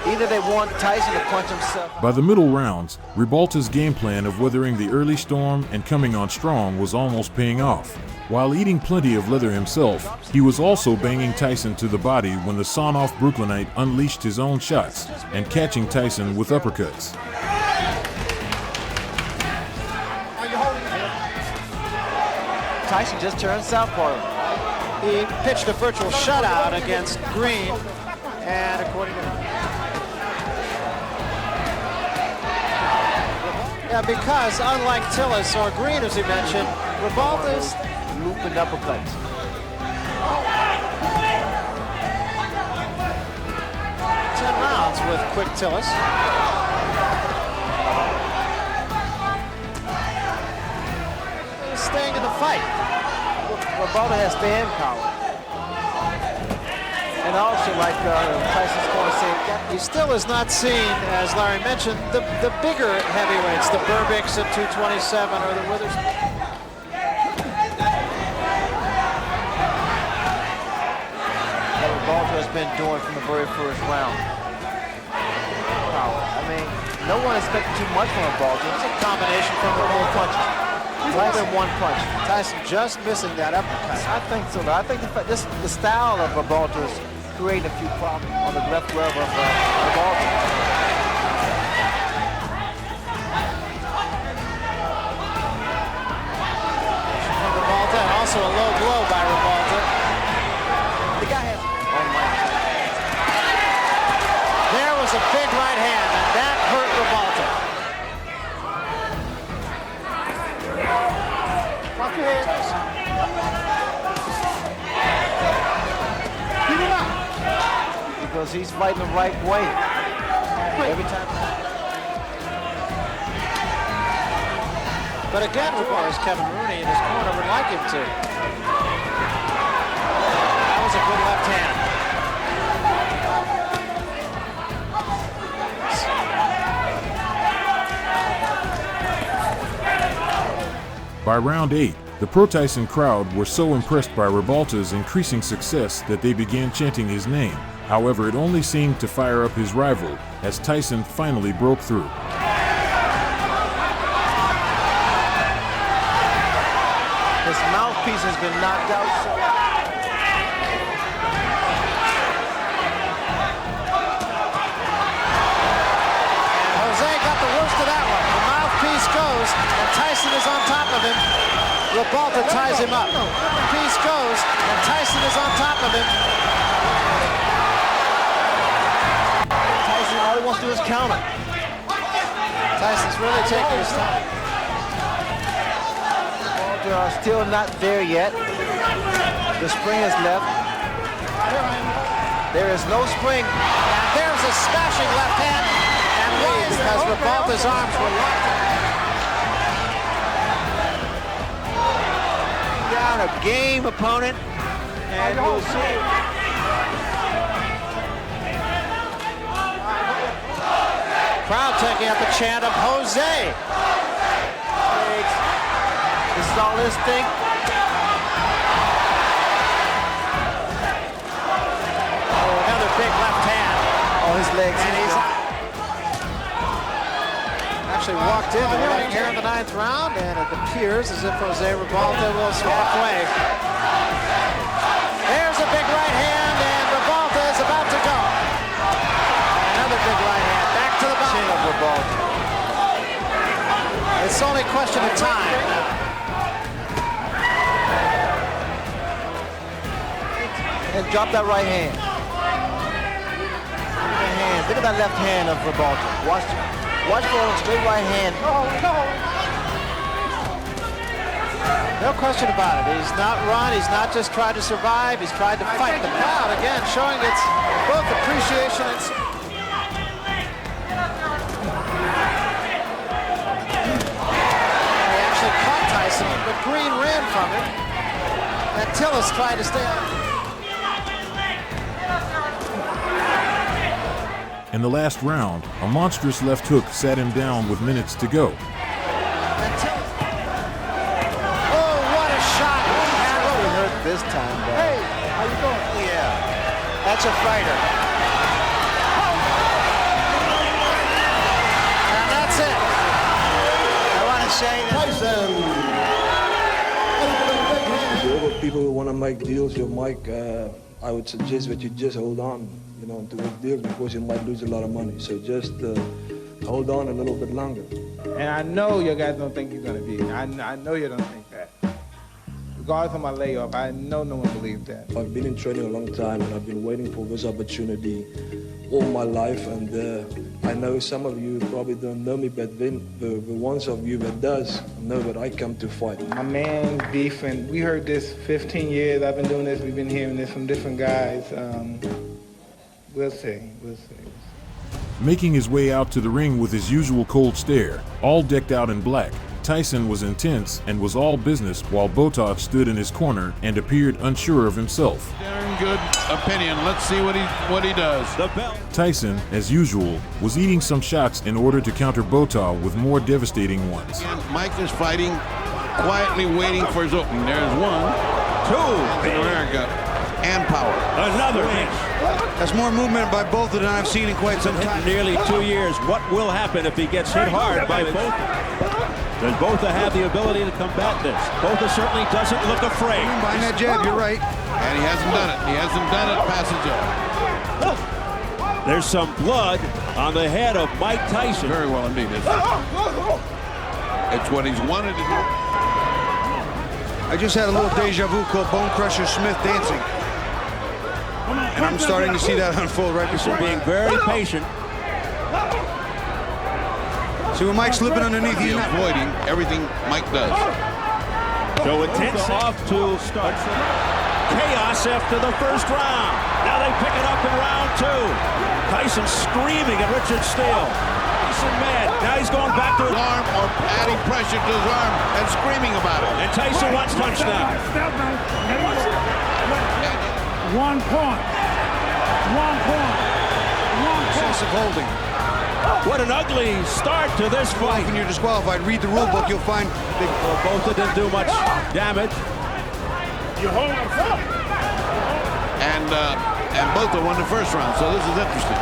Either they want Tyson to punch himself.
By the middle rounds, Ribalta's game plan of weathering the early storm and coming on strong was almost paying off. While eating plenty of leather himself, he was also banging Tyson to the body when the sawn-off Brooklynite unleashed his own shots and catching Tyson with uppercuts.
Tyson just turned southpaw.
He pitched a virtual shutout against Green, and according to because unlike Tillis or Green, as he mentioned, Ribalta's
looping uppercuts.
10 rounds with quick Tillis. He's staying in the fight.
Ribalta has stand power. And also, like Tyson's going to say,
he still is not seen, as Larry mentioned, the bigger heavyweights, the Burbicks at 227 or the Withers.
Ribalta has been doing from the very first round. I mean, no one expected too much from Ribalta.
It's a combination from the whole punches.
More than one punch.
Tyson just missing that uppercut.
I think so. I think the style of Ribalta is creating a few problems on the left glove of Ribalta.
From Ribalta, and also a low blow by Ribalta.
The guy has. Oh my.
There was a big right hand, and that hurt Ribalta.
Watch your head.
Because he's fighting the right way. Every time.
But again, of course, Kevin Rooney in his corner would like him to. That was a good left hand.
By round 8, the pro-Tyson crowd were so impressed by Ribalta's increasing success that they began chanting his name. However, it only seemed to fire up his rival as Tyson finally broke through.
His mouthpiece has been knocked out.
And Jose got the worst of that one. The mouthpiece goes, and Tyson is on top of him. Ribalta ties him up. Piece goes, and Tyson is on top of him.
Tyson, all he wants to do is counter.
Tyson's really taking his time.
They are still not there yet. The spring is left. There is no spring.
And there's a smashing left hand. And why? Because Ribalta's arms were locked.
Down a game opponent. And we'll see.
Crowd taking up a chant of Jose. legs. This is all instinct. Oh, another big left hand.
Oh, his legs.
And he's actually walked into it right here in the 9th round, and it appears as if Jose Ribalta will walk away. There's a big right hand, and Ribalta is about to go. Another big right hand, back to the bottom.
Chin of Ribalta.
It's only a question of time.
And drop that right hand. Look at that left hand of Ribalta. Watch for a straight right hand.
Oh, no. No question about it. He's not run. He's not just tried to survive. He's tried to fight. The crowd, again, showing its both appreciation and... He actually caught Tyson, but Green ran from him. And Tillis tried to stay out.
In the last round, a monstrous left hook sat him down with minutes to go.
Oh, what a shot!
Probably hurt this time, but...
Hey, how you doing?
Yeah, that's a fighter.
And that's it.
I want to say that...
To other people who want to make deals with Mike, I would suggest that you just hold on, to make deals, because you might lose a lot of money. So just hold on a little bit longer.
And I know you guys don't think he's going to be. I know you don't think that. Regardless of my layoff, I know no one believes that.
I've been in training a long time, and I've been waiting for this opportunity all my life. And I know some of you probably don't know me, but then the ones of you that does know that I come to fight.
My man beef, and we heard this 15 years. I've been doing this. We've been hearing this from different guys. We'll see.
Making his way out to the ring with his usual cold stare, all decked out in black, Tyson was intense and was all business, while Botha stood in his corner and appeared unsure of himself.
Darn good opinion. Let's see what he does. The belt.
Tyson, as usual, was eating some shots in order to counter Botha with more devastating ones.
And Mike is fighting, quietly waiting for his opening. There's one, two, America, and power.
Another hit. That's more movement by Botha than I've seen in quite some time.
Nearly 2 years. What will happen if he gets hit hard by Botha? Does Botha have the ability to combat this? Botha certainly doesn't look afraid.
Behind that jab, you're right.
And he hasn't done it. He hasn't done it past the jab.
There's some blood on the head of Mike Tyson.
Very well indeed. It's what he's wanted to do.
I just had a little deja vu called Bone Crusher Smith dancing. And I'm starting to see that unfold right before
being very patient.
See when Mike's slipping underneath, he's not
avoiding everything Mike does.
So intense off to start. Chaos after the first round. Now they pick it up in round two. Tyson screaming at Richard Steele. Tyson mad. Now he's going back to his
arm or adding pressure to his arm and screaming about it.
And Tyson wants punch now.
1 point. 1 point. 1
Excessive holding.
What an ugly start to this fight.
When you're disqualified, read the rule book, you'll find
Botha didn't do much damage.
You hold him up.
And Botha won the first round, so this is interesting.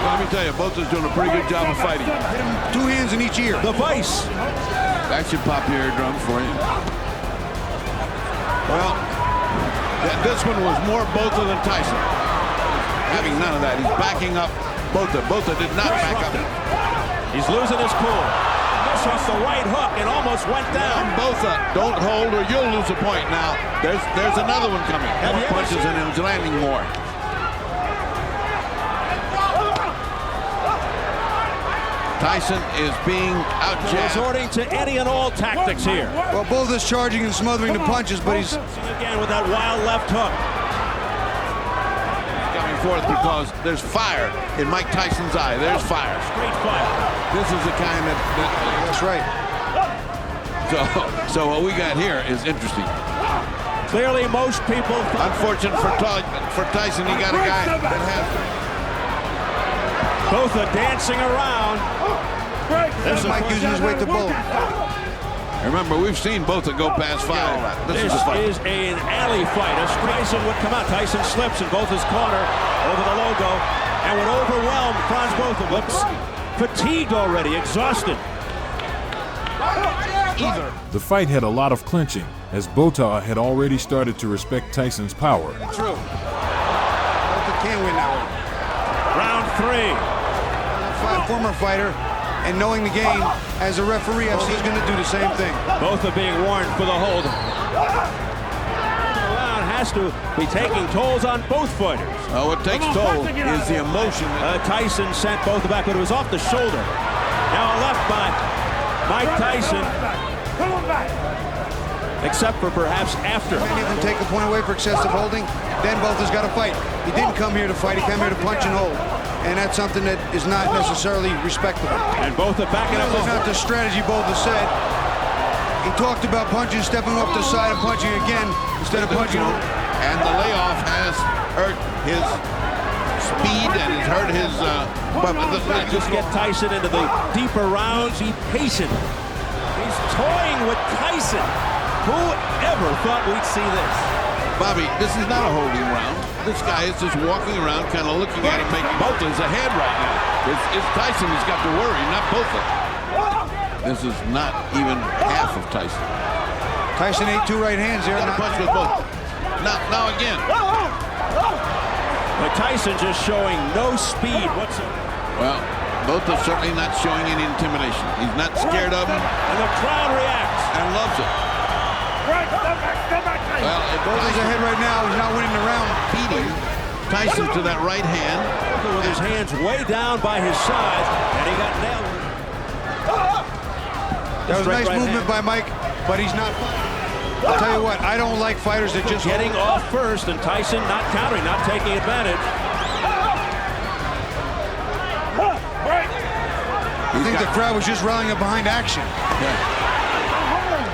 Let me tell you, Botha's doing a pretty good job of fighting.
Hit him 2 hands in each ear.
The vice.
That should pop your eardrums for you. Well, this one was more Botha than Tyson. Having none of that, he's backing up Botha. Botha did not back up.
He's losing his cool. Miss off the right hook and almost went down.
Botha, don't hold or you'll lose a point. Now, there's another one coming. More punches and he's landing more. Tyson is being outjabbed.
Resorting to any and all tactics here.
Well, Botha's charging and smothering the punches, but he's
again with that wild left hook.
Coming forth because there's fire in Mike Tyson's eye. There's fire.
Straight fire.
This is the kind that
that's right.
So what we got here is interesting.
Clearly, most people.
Unfortunate for Tyson, he got a guy that has.
Botha dancing around.
Mike using his weight to bowl.
Remember, we've seen Botha go past 5.
This is an alley fight. As Tyson would come out, Tyson slips in Botha's corner over the logo and would overwhelm Franz Botha. Looks fatigued already, exhausted.
The fight had a lot of clinching, as Botha had already started to respect Tyson's power.
True. Botha can't win that one.
Round 3.
Former fighter, and knowing the game, as a referee, I've seen he's going to do the same thing.
Botha being warned for the hold. The round has to be taking tolls on both fighters.
What takes toll is the emotion.
Tyson sent Botha back, but it was off the shoulder. Now a left by Mike Tyson. Except for perhaps after.
Many of them take a point away for excessive holding. Then Botha's got to fight. He didn't come here to fight. He came here to punch and hold. And that's something that is not necessarily respectable.
And Botha backing up.
That's not the strategy Botha said. He talked about punching, stepping up to the side and punching again instead of punching.
And the layoff has hurt his speed and has hurt his...
just get Tyson into the deeper rounds. Be patient. He's toying with Tyson. Who ever thought we'd see this?
Bobby, this is not a holding round. This guy is just walking around, kind of looking at him, making Botha's ahead right now. It's Tyson who's got to worry, not Botha. This is not even half of Tyson.
Tyson ate 2 right hands here.
Punch with both. Now again.
But Tyson just showing no speed whatsoever.
Well, Botha's certainly not showing any intimidation. He's not scared of him.
And the crowd reacts.
And loves it. Well,
Botha's ahead right now. He's not winning the round.
Feeding Tyson to that right hand.
With his hands way down by his side, and he got nailed.
That was a nice movement by Mike, but he's not. I'll tell you what, I don't like fighters that just
getting off first, and Tyson not countering, not taking advantage.
I think the crowd was just rallying up behind action.
Yeah.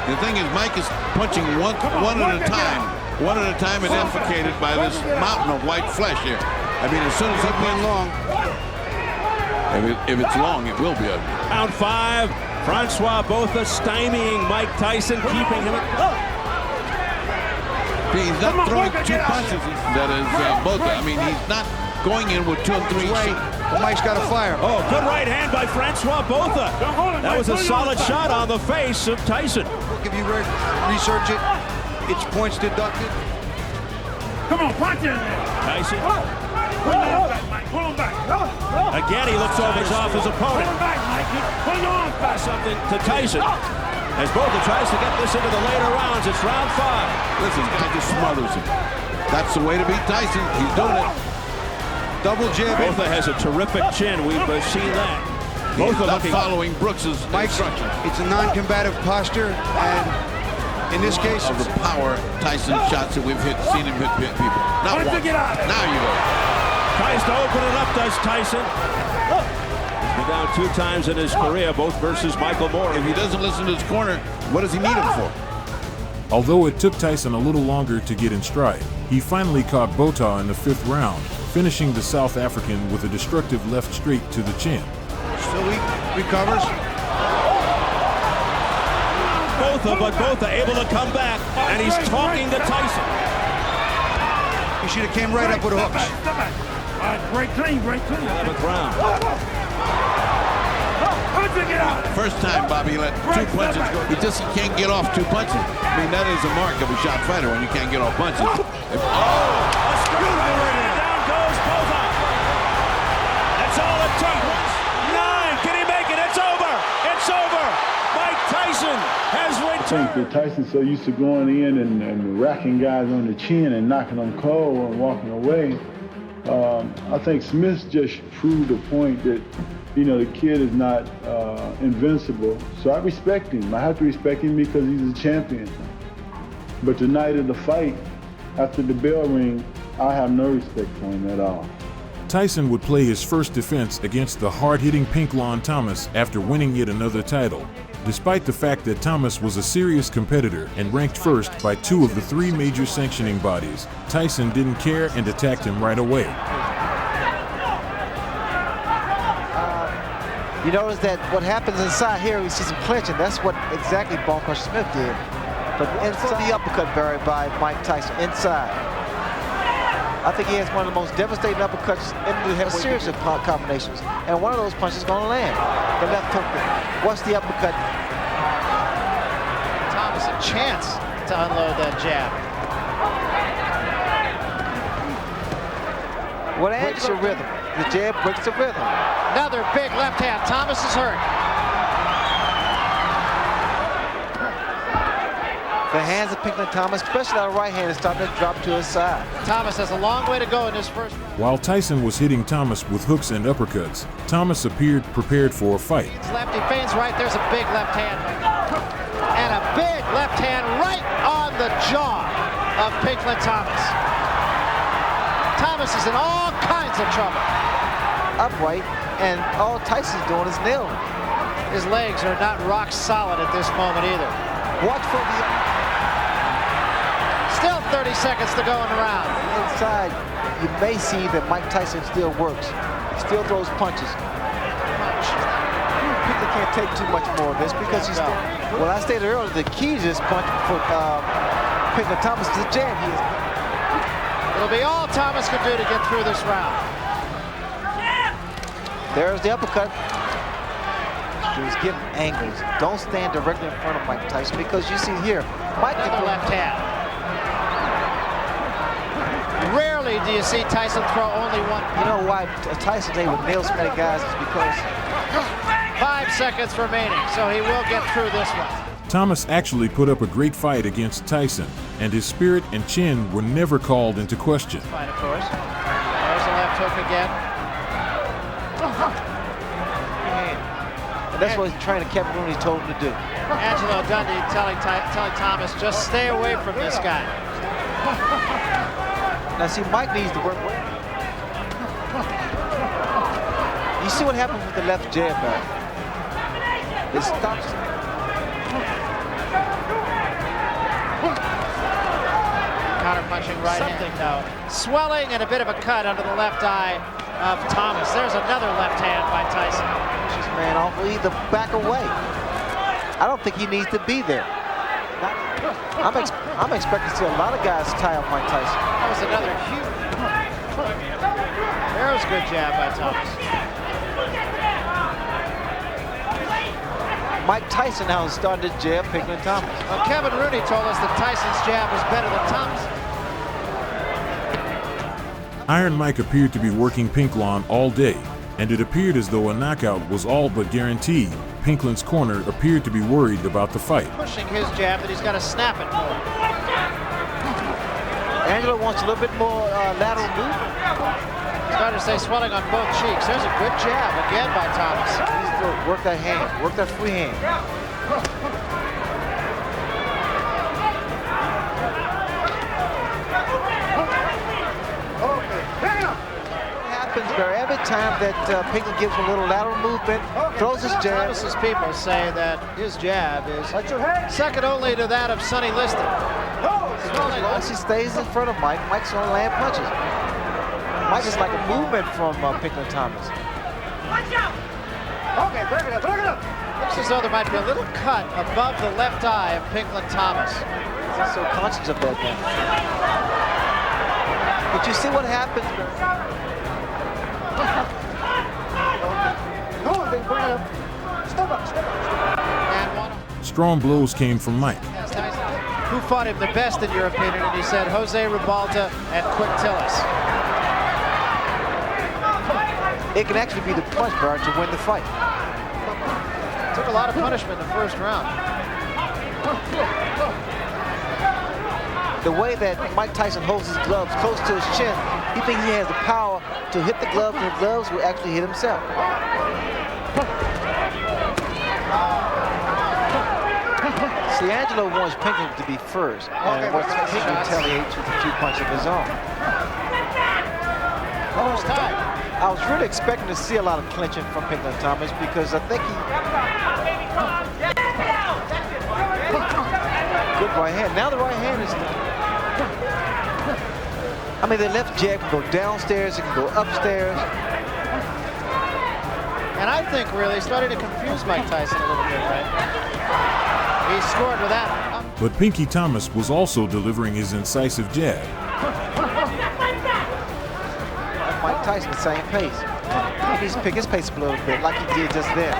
The thing is, Mike is punching one at a time. One at a time and defecated by this mountain of white flesh here. I mean, as soon as he punches long, if it's long, it will be ugly.
Round 5, Francois Botha stymieing Mike Tyson, keeping him at...
He's not throwing 2 punches. That is Botha. I mean, he's not going in with 2 and 3.
But Mike's got a fire.
Oh, good right hand by Francois Botha. That was a solid shot on the face of Tyson.
Look, if you research it, it's points deducted.
Come on, punch in there.
Tyson.
Pull him back, Mike. Pull him back.
Again, he looks over off his opponent.
Pull him back, Mikey. Pull your arm back.
Something to Tyson. As Botha tries to get this into the later rounds, it's round 5.
Listen, this guy just smothers him. That's the way to beat Tyson. He's doing it.
Double jab.
Botha has a terrific chin. We've seen that.
Botha looking following Brooks's instructions.
It's a non-combative posture, and in this case,
of the power Tyson shots that we've seen him hit people. Not once. Now you go.
Tries to open it up, does Tyson. He's been down 2 times in his career, both versus Michael Moore.
If he doesn't listen to his corner, what does he need him for?
Although it took Tyson a little longer to get in stride, he finally caught Botha in the 5th round, finishing the South African with a destructive left straight to the chin.
Still weak, recovers.
Botha able to come back, and he's talking to Tyson.
He should have came right up with hooks.
All right, break clean.
11th round.
First time Bobby let 2 punches go. He can't get off 2 punches. I mean, that is a mark of a shot fighter when you can't get off punches.
Down goes Botha. That's all it took. 9. Can he make it? It's over. It's over. Mike Tyson has returned.
I think that Tyson's so used to going in and racking guys on the chin and knocking them cold and walking away. I think Smith just proved the point that, you know, the kid is not invincible. So I respect him. I have to respect him because he's a champion. But the night of the fight, after the bell ring, I have no respect for him at all.
Tyson would play his first defense against the hard-hitting Pinklon Thomas after winning yet another title. Despite the fact that Thomas was a serious competitor and ranked first by 2 of the 3 major sanctioning bodies, Tyson didn't care and attacked him right away.
You notice that what happens inside here, we see some clinching. That's what exactly Bone Crusher Smith did. But inside the uppercut buried by Mike Tyson, inside. I think he has one of the most devastating uppercuts in the series of combinations. And one of those punches is going to land. The left hook. What's the uppercut?
Thomas a chance to unload that jab.
What breaks the rhythm? The jab breaks the rhythm.
Another big left hand. Thomas is hurt.
The hands of Pinklon Thomas, especially that right hand, is starting to drop to his side.
Thomas has a long way to go in this first round.
While Tyson was hitting Thomas with hooks and uppercuts, Thomas appeared prepared for a fight.
It's left, he feigns right. There's a big left hand. And a big left hand right on the jaw of Pinklon Thomas. Thomas is in all kinds of trouble.
Upright, and all Tyson's doing is nailing.
His legs are not rock solid at this moment either.
Watch for the...
Still 30 seconds to go in the round.
Inside, you may see that Mike Tyson still works. He still throws punches. Pinklon can't take too much more of this because he's still... Well, I stated earlier, the key to this punch for Pinklon Thomas is the jab.
It'll be all Thomas can do to get through this round.
There's the uppercut. He's getting angles. Don't stand directly in front of Mike Tyson because you see here, Mike can throw
left hand. Rarely do you see Tyson throw only one.
You know why Tyson's able to nail so many guys is because
5 seconds remaining, so he will get through this one.
Thomas actually put up a great fight against Tyson, and his spirit and chin were never called into question.
Fight, of course. There's the left hook again.
And that's what he's trying to keep Rooney told him to do.
Angelo Dundee telling Thomas, just stay away from this guy.
Now see, Mike needs to work. You see what happens with the left jab now? It stops.
Counter punching right hand now. Swelling and a bit of a cut under the left eye of Thomas. There's another left hand by Tyson.
This man off, either back away. I don't think he needs to be there. I'm expecting to see a lot of guys tie up Mike Tyson.
That was another huge. There was a good jab by Thomas.
Mike Tyson now has started to jab Pinklon Thomas.
Well, Kevin Rooney told us that Tyson's jab was better than Thomas.
Iron Mike appeared to be working Pinklon all day, and it appeared as though a knockout was all but guaranteed. Pinklon's corner appeared to be worried about the fight.
Pushing his jab that he's got to snap it more.
Angelo wants a little bit more lateral movement.
Starting to say swelling on both cheeks. There's a good jab again by Thomas.
Work that hand, work that free hand. What happens there every time that Pinklon gives a little lateral movement, throws his jab.
Thomas's people say that his jab is second only to that of Sonny Liston.
Once he stays in front of Mike, Mike's going to land punches. Mike is like a movement from Pinklon Thomas.
Okay, break it up. Looks as though there might be a little cut above the left eye of Pinklon Thomas.
He's so conscious of that now. But you see what happens.
Strong blows came from Mike.
Who fought him the best in your opinion? And he said Jose Ribalta and Quintillis.
It can actually be the punch bar to win the fight.
Took a lot of punishment in the first round.
The way that Mike Tyson holds his gloves close to his chin, he thinks he has the power to hit the gloves, and the gloves will actually hit himself. See, Angelo wants Pinklon to be first, and wants Pinklon to retaliate with a few punches of his own.
Almost tied.
I was really expecting to see a lot of clinching from Pinklon Thomas because I think he... Good right hand. Now the right hand is... I mean, the left jab can go downstairs, it can go upstairs.
And I think really started to confuse Mike Tyson a little bit, right? He scored with that.
But Pinky Thomas was also delivering his incisive jab.
Mike Tyson, same pace. He needs to pick his pace up a little bit, like he did just then.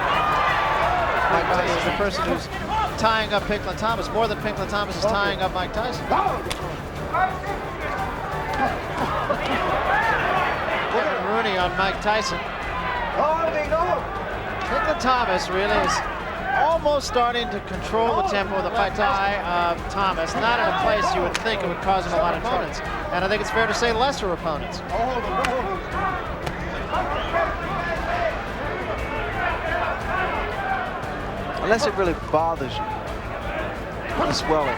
Mike Tyson is the person who's tying up Pinklon Thomas more than Pinklon Thomas is tying up Mike Tyson. Kevin Rooney on Mike Tyson. Pinklon Thomas really is almost starting to control the tempo of the fight of Thomas, not in a place you would think it would cause him a lot of opponents. And I think it's fair to say lesser opponents.
Unless it really bothers you, the swelling.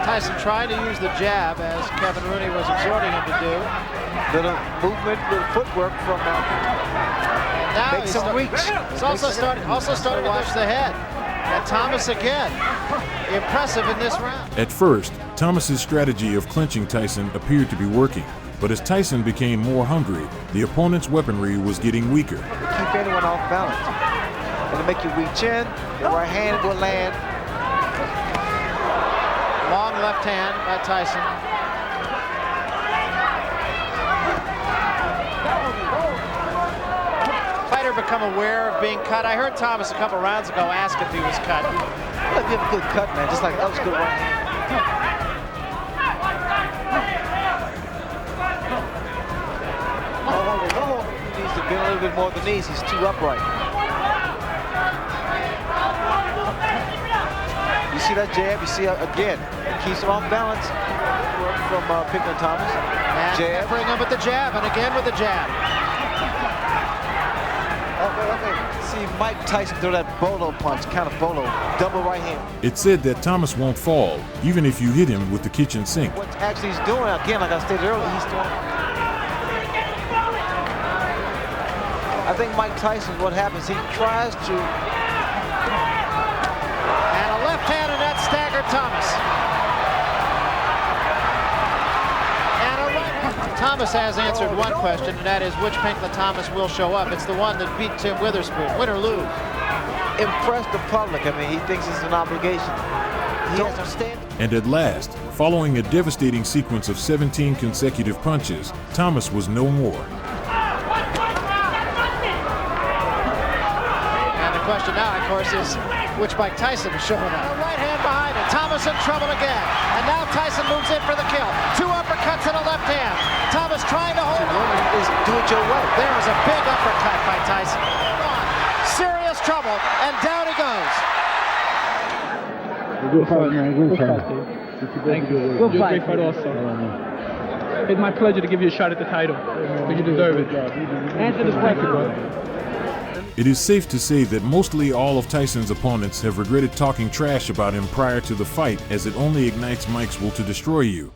Tyson trying to use the jab as Kevin Rooney was exhorting him to do.
Little movement, little footwork from
and now
make some reach.
He's also starting to watch the head. And Thomas again, impressive in this round.
At first, Thomas's strategy of clinching Tyson appeared to be working. But as Tyson became more hungry, the opponent's weaponry was getting weaker.
Keep anyone off balance. It'll make you reach in, your right hand will land.
Long left hand by Tyson. Fighter become aware of being cut. I heard Thomas a couple rounds ago ask if he was cut.
Well, if you have a good cut, man, just like that was good right hand. He needs to bend a little bit more than these. He's too upright. You see that jab? You see again, keeps him off balance. From Pinklon Thomas.
And
jab.
Bring him with the jab, and again with the jab.
See Mike Tyson throw that bolo punch, kind of bolo, double right hand.
It's said that Thomas won't fall, even if you hit him with the kitchen sink.
What actually he's doing, again, like I stated earlier, he's doing. I think Mike Tyson, what happens, he tries to.
And a left hand, and that staggered Thomas. Thomas has answered one question, and that is which Pinklon Thomas will show up. It's the one that beat Tim Witherspoon, win or lose.
Impress the public. I mean, he thinks it's an obligation. He has to stand.
And at last, following a devastating sequence of 17 consecutive punches, Thomas was no more.
And the question now, of course, is which Mike Tyson is showing up. Right hand behind it. Thomas in trouble again. And now Tyson moves in for the kill. 2 uppercuts and a left hand. Thomas trying to hold on.
Do it your way.
There is a big uppercut by Tyson. Serious trouble, and down he goes.
Good fight, man. Good fight.
Thank you. You're a great fight also. It's my pleasure to give you a shot at the title. But you deserve it. Answer this question, bro.
It is safe to say that mostly all of Tyson's opponents have regretted talking trash about him prior to the fight, as it only ignites Mike's will to destroy you.